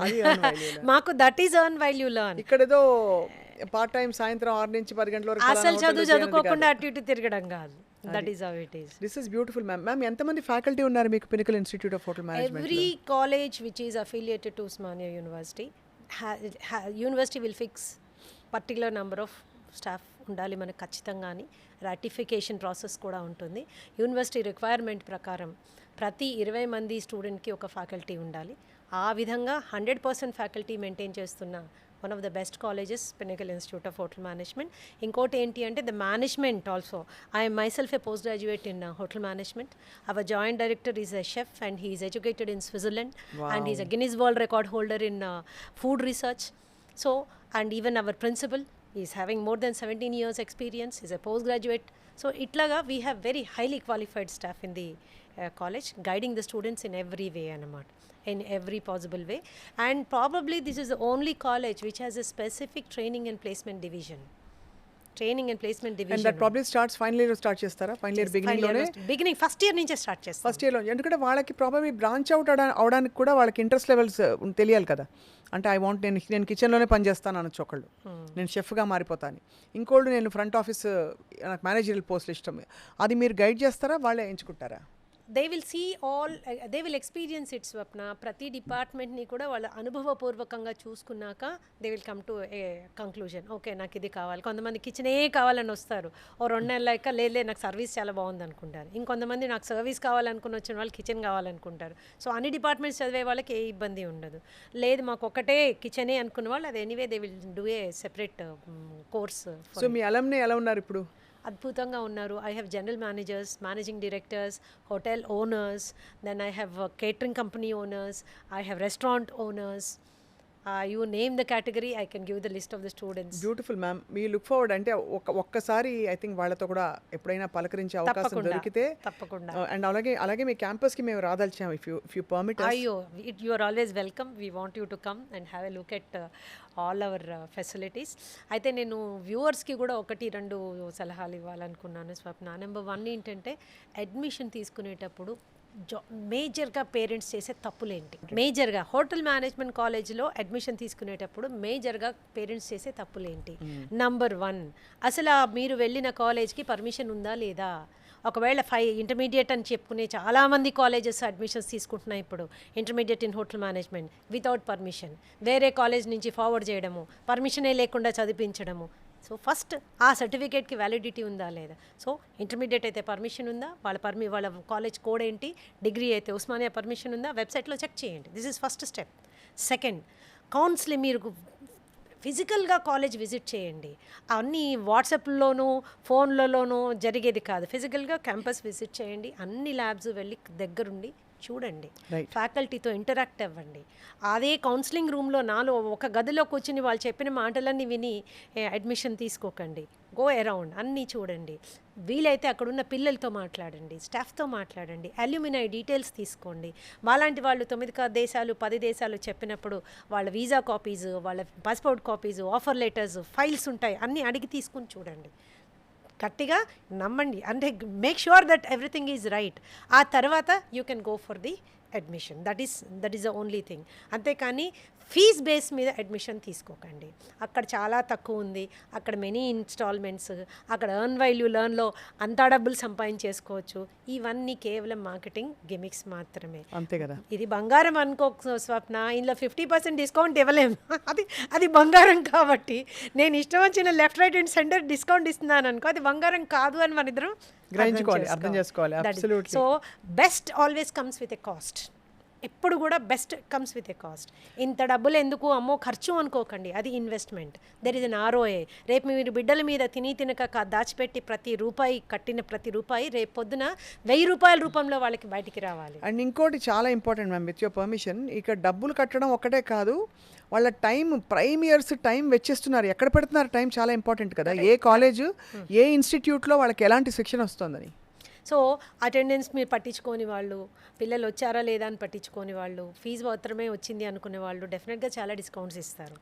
మాకు that is earn while you learn. ఇక్కడ ఏదో పార్ట్ టైం సాయంత్రం 6 నుంచి 10 గంటల వరకు అసలు చదువుకోకుండా అటు ఇటు తిరగడం కాదు. That is how it is. This is beautiful ma'am. Ma'am ఎంతమంది ఫ్యాకల్టీ ఉన్నారు మీకు pinnacle institute of hotel management? Every college which is affiliated to Osmania university, university will fix particular number of staff ఉండాలి మనకు ఖచ్చితంగా. రాటిఫికేషన్ ప్రాసెస్ కూడా ఉంటుంది. యూనివర్సిటీ రిక్వైర్మెంట్ ప్రకారం ప్రతి 20 మంది స్టూడెంట్కి ఒక ఫ్యాకల్టీ ఉండాలి. ఆ విధంగా 100% ఫ్యాకల్టీ మెయింటైన్ చేస్తున్న one of the best colleges Pinnacle institute of hotel management. ఇంకోటి ఏంటి అంటే the management also. I'm myself a post graduate in hotel management. Our joint director is a chef and he is educated in Switzerland and he is a Guinness world record holder in food research. So and even our principal is having more than 17 years experience, is a postgraduate. So itlaga we have very highly qualified staff in the college guiding the students in every way anamata, in every possible way. And probably this is the only college which has a specific training and placement division. And that probably starts final year start chestara? Final year beginning first year nunche start chestam. First ఇయర్లో ఎందుకంటే వాళ్ళకి ప్రాబబ్లీ బ్రాంచ్ అవుట్ అవడానికి కూడా వాళ్ళకి ఇంట్రెస్ట్ లెవెల్స్ తెలియాలి కదా. అంటే నేను కిచెన్లోనే పనిచేస్తాను అనొచ్చు ఒకళ్ళు, నేను షెఫ్గా మారిపోతాను. ఇంకోళ్ళు నేను ఫ్రంట్ ఆఫీస్ నాకు మేనేజరియల్ పోస్టులు ఇష్టం. అది మీరు గైడ్ చేస్తారా, వాళ్ళే ఎంచుకుంటారా? They will see all, they will experience it Swapna. ప్రతి డిపార్ట్మెంట్ని కూడా వాళ్ళ అనుభవపూర్వకంగా చూసుకున్నాక they will come to a conclusion. Okay నాకు ఇది కావాలి. కొంతమంది కిచెనే కావాలని వస్తారు, ఓ 2 నెలలు అయ్యాక లేదు నాకు సర్వీస్ చాలా బాగుంది అనుకుంటారు. ఇంకొంతమంది నాకు సర్వీస్ కావాలనుకుని వచ్చిన వాళ్ళు కిచెన్ కావాలనుకుంటారు. సో అన్ని డిపార్ట్మెంట్స్ చదివే వాళ్ళకి ఏ ఇబ్బంది ఉండదు. లేదు మాకు ఒకటే కిచెనే అనుకున్న వాళ్ళు అది anyway they will do a separate course. So మీ అలమ్ని ఎలా ఉన్నారు ఇప్పుడు? అద్భుతంగా ఉన్నారు. I have general managers, managing directors, hotel owners, then I have catering company owners, I have restaurant owners. You name the category, I can give the list of the students. Beautiful ma'am. మీ లుక్ ఫార్వర్డ్ అంటే ఒక్కసారి ఐ థింక్ వాళ్ళతో కూడా ఎప్పుడైనా పలకరించే అవకాశం దొరికితే తప్పకుండా. అండ్ అలాగే మీ క్యాంపస్కి మేము రాదలిచాం. If you permit. అయ్యో you are always welcome. We want you to come and have a look at all our facilities. అయితే నేను వ్యూవర్స్కి కూడా 1-2 సలహాలు ఇవ్వాలనుకున్నాను స్వప్న. నెంబర్ 1 ఏంటంటే అడ్మిషన్ తీసుకునేటప్పుడు మేజర్గా పేరెంట్స్ చేసే తప్పులేంటి? మేజర్గా హోటల్ మేనేజ్మెంట్ కాలేజ్లో అడ్మిషన్ తీసుకునేటప్పుడు మేజర్గా పేరెంట్స్ చేసే తప్పులేంటి? నంబర్ 1, అసలు మీరు వెళ్ళిన కాలేజ్కి పర్మిషన్ ఉందా లేదా? ఒకవేళ ఇంటర్మీడియట్ అని చెప్పుకునే చాలామంది కాలేజెస్ అడ్మిషన్స్ తీసుకుంటున్నాయి ఇప్పుడు, intermediate in hotel management without permission, వేరే కాలేజ్ నుంచి ఫార్వర్డ్ చేయడము, పర్మిషనే లేకుండా చదివించడము. సో ఫస్ట్ ఆ సర్టిఫికేట్కి వ్యాలిడిటీ ఉందా లేదా? సో ఇంటర్మీడియట్ అయితే పర్మిషన్ ఉందా, వాళ్ళ కాలేజ్ కోడ్ ఏంటి, డిగ్రీ అయితే ఉస్మానియా పర్మిషన్ ఉందా, వెబ్సైట్లో చెక్ చేయండి. This is first step. Second, counselling మీరు ఫిజికల్గా కాలేజ్ విజిట్ చేయండి. అన్నీ వాట్సాప్లోనూ ఫోన్లలోనూ జరిగేది కాదు. ఫిజికల్గా క్యాంపస్ విజిట్ చేయండి, అన్ని ల్యాబ్స్ వెళ్ళి దగ్గరుండి చూడండి, ఫ్యాకల్టీతో ఇంటరాక్ట్ అవ్వండి. అదే కౌన్సిలింగ్ రూమ్లో ఒక గదిలో కూర్చుని వాళ్ళు చెప్పిన మాటలన్నీ విని అడ్మిషన్ తీసుకోకండి. గో అరౌండ్ అన్నీ చూడండి. వీలైతే అక్కడున్న పిల్లలతో మాట్లాడండి, స్టాఫ్తో మాట్లాడండి, అల్యూమినై డీటెయిల్స్ తీసుకోండి. మాలాంటి వాళ్ళు 9 దేశాలు 10 దేశాలు చెప్పినప్పుడు వాళ్ళ వీసా కాపీస్, వాళ్ళ passport copies, offer letters, files ఉంటాయి, అన్నీ అడిగి తీసుకుని చూడండి. గట్టిగా నమ్మండి, అంటే make sure that everything is right. ఆ తర్వాత you can go for the admission. That is the only thing. అంతేకాని ఫీజ్ బేస్ మీద అడ్మిషన్ తీసుకోకండి. అక్కడ చాలా తక్కువ ఉంది, అక్కడ మెనీ ఇన్స్టాల్మెంట్స్, అక్కడ ఎర్న్ వైల్ యూ లెర్న్లో అంతా డబ్బులు సంపాదించేసుకోవచ్చు. ఇవన్నీ కేవలం మార్కెటింగ్ గిమిక్స్ మాత్రమే. అంతే కదా. ఇది బంగారం అనుకో స్వప్న, ఇందులో 50% డిస్కౌంట్ ఇవ్వలేము. అది బంగారం కాబట్టి నేను ఇష్టం వచ్చిన left right and centre discount ఇస్తున్నాను అనుకో, అది బంగారం కాదు అని మన ఇద్దరం అర్థం చేసుకోవాలి. So best always comes with a cost. ఎప్పుడు కూడా best comes with a cost. ఇంత డబ్బులు ఎందుకు అమ్మో ఖర్చు అనుకోకండి, అది investment. There is an ROI. రేపు మీరు బిడ్డల మీద తినక దాచిపెట్టి ప్రతి రూపాయి కట్టిన ప్రతి రూపాయి రేపు పొద్దున 1000 రూపాయల రూపంలో వాళ్ళకి బయటికి రావాలి. అండ్ ఇంకోటి చాలా important ma'am, with your permission, ఇక డబ్బులు కట్టడం ఒకటే కాదు, వాళ్ళ టైం, ప్రైమ్ ఇయర్స్ టైం వెచ్చిస్తున్నారు, ఎక్కడ పెడుతున్నారు టైం చాలా ఇంపార్టెంట్ కదా. ఏ కాలేజ్, ఏ ఇన్స్టిట్యూట్లో వాళ్ళకి ఎలాంటి శిక్షణ వస్తుందని. సో అటెండెన్స్ మీరు పట్టించుకోని వాళ్ళు, పిల్లలు వచ్చారా లేదా అని పట్టించుకోని వాళ్ళు, ఫీజు మాత్రమే వచ్చింది అనుకునే వాళ్ళు డెఫినెట్గా చాలా డిస్కౌంట్స్ ఇస్తారు.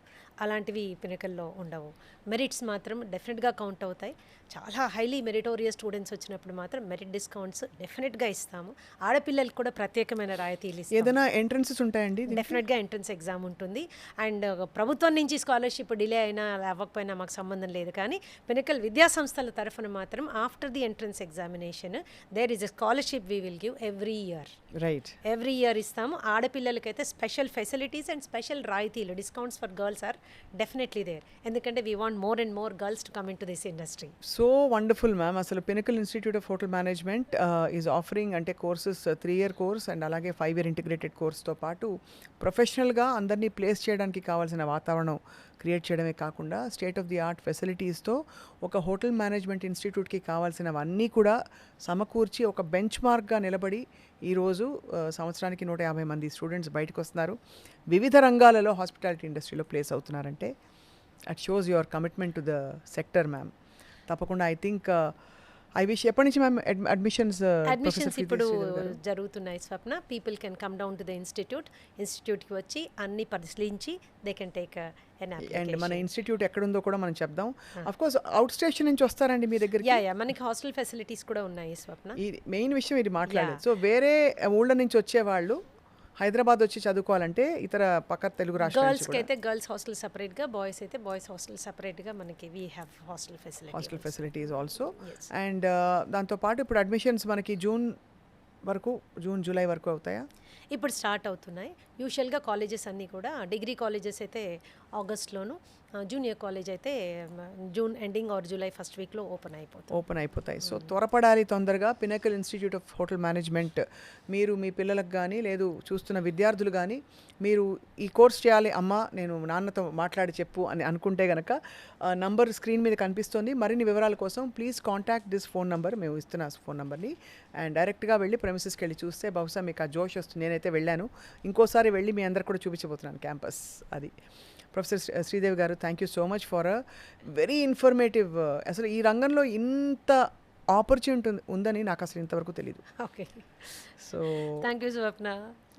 అలాంటివి పినకల్లో ఉండవు. మెరిట్స్ మాత్రం డెఫినెట్గా కౌంట్ అవుతాయి. చాలా హైలీ మెరిటోరియస్ స్టూడెంట్స్ వచ్చినప్పుడు మాత్రం మెరిట్ డిస్కౌంట్స్ డెఫినెట్గా ఇస్తాము. ఆడపిల్లలకు కూడా ప్రత్యేకమైన రాయితీలు ఇస్తాము. ఏదైనా ఎంట్రన్సెస్ ఉంటాయండి? డెఫినెట్గా ఎంట్రన్స్ ఎగ్జామ్ ఉంటుంది. అండ్ ప్రభుత్వం నుంచి స్కాలర్షిప్ డిలే అయినా అవ్వకపోయినా మాకు సంబంధం లేదు. కానీ పినకల్ విద్యా సంస్థల తరఫున మాత్రం after the entrance examination there is a scholarship we will give every year. Right, every year ఇస్తాము. ఆడపిల్లలకైతే స్పెషల్ ఫెసిలిటీస్ అండ్ స్పెషల్ రాయితీలు, discounts for girls are definitely there. ఎందుకంటే we want more and more girls to come into this industry. So wonderful ma'am. అసలు Pinnacle institute of hotel management is offering అంటే కోర్సెస్ 3-year కోర్స్ అండ్ అలాగే 5-year ఇంటిగ్రేటెడ్ కోర్స్తో పాటు ప్రొఫెషనల్గా అందరినీ ప్లేస్ చేయడానికి కావాల్సిన వాతావరణం క్రియేట్ చేయడమే కాకుండా స్టేట్ ఆఫ్ ది ఆర్ట్ ఫెసిలిటీస్తో ఒక హోటల్ మేనేజ్మెంట్ ఇన్స్టిట్యూట్కి కావాల్సినవన్నీ కూడా సమకూర్చి ఒక బెంచ్ మార్క్గా నిలబడి ఈరోజు సంవత్సరానికి 150 మంది స్టూడెంట్స్ బయటకు వస్తున్నారు, వివిధ రంగాలలో హాస్పిటాలిటీ ఇండస్ట్రీలో ప్లేస్ అవుతున్నారంటే at shows your commitment to the sector ma'am. తప్పకుండా ఐ థింక్ ఐ విష్. ఎప్పటి నుంచి మ్యామ్ అడ్మిషన్స్ ఇప్పుడు జరుగుతున్నాయి Swapna. People can come down to the ఇన్స్టిట్యూట్కి వచ్చి అన్ని పరిశీలించి దే కెన్ టేక్ అండ్ మన ఇన్స్టిట్యూట్ ఎక్కడుందో కూడా మనం చెప్దాం. అఫ్ కోర్స్ అవుట్ స్టేషన్ నుంచి వస్తారండి మీ దగ్గర? మనకి హాస్టల్ ఫెసిలిటీస్ కూడా ఉన్నాయి స్వప్న. ఈ మెయిన్ విషయం ఇది మాట్లాడలేదు. సో వేరే ఊళ్ళ నుంచి వచ్చేవాళ్ళు హైదరాబాద్ వచ్చి చదువుకోవాలంటే ఇతర పక్క తెలుగు రాష్ట్రాలు గర్ల్స్కి అయితే గర్ల్స్ హాస్టల్ సపరేట్గా, బాయ్స్ అయితే బాయ్స్ హాస్టల్ సపరేట్గా మనకి we have hostel facilities also. And దాంతోపాటు ఇప్పుడు అడ్మిషన్స్ మనకి జూన్, జూలై వరకు అవుతాయా? ఇప్పుడు స్టార్ట్ అవుతున్నాయి. యూజువల్గా కాలేజెస్ అన్నీ కూడా, డిగ్రీ కాలేజెస్ అయితే ఆగస్ట్లోను, జూనియర్ కాలేజ్ అయితే June ending or July first వీక్లో ఓపెన్ అయిపోతాయి. సో త్వరపడాలి తొందరగా. Pinnacle institute of hotel management మీరు మీ పిల్లలకు కానీ లేదు చూస్తున్న విద్యార్థులు కానీ మీరు ఈ కోర్స్ చేయాలి అమ్మా, నేను నాన్నతో మాట్లాడి చెప్పు అని అనుకుంటే కనుక నంబర్ స్క్రీన్ మీద కనిపిస్తుంది. మరిన్ని వివరాల కోసం please contact this phone number, మేము ఇస్తున్న ఫోన్ నెంబర్ని. అండ్ డైరెక్ట్గా వెళ్ళి ప్రెమిసెస్కి వెళ్ళి చూస్తే బహుశా మీకు ఆ జోష్ వస్తుంది. నేనైతే వెళ్ళాను, ఇంకోసారి వెళ్ళి మీ అందరు కూడా చూపించబోతున్నాను క్యాంపస్. అది ప్రొఫెసర్ శ్రీదేవి గారు, thank you so much for a very informative. అసలు ఈ రంగంలో ఇంత ఆపర్చునిటీ ఉందని నాకు అసలు ఇంతవరకు తెలియదు. Okay, so thank you Swapna.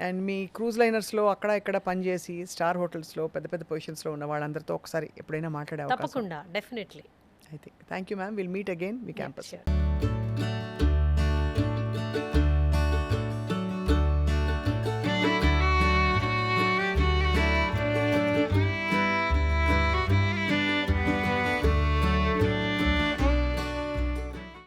And మీ క్రూజ్ లైనర్స్లో అక్కడ ఇక్కడ పనిచేసి స్టార్ హోటల్స్లో పెద్ద పెద్ద పొజిషన్స్లో ఉన్న వాళ్ళందరితో ఒకసారి ఎప్పుడైనా మాట్లాడే అవకాశం తప్పకుండా, డెఫినెట్లీ. అయితే thank you ma'am. Will meet again me campus.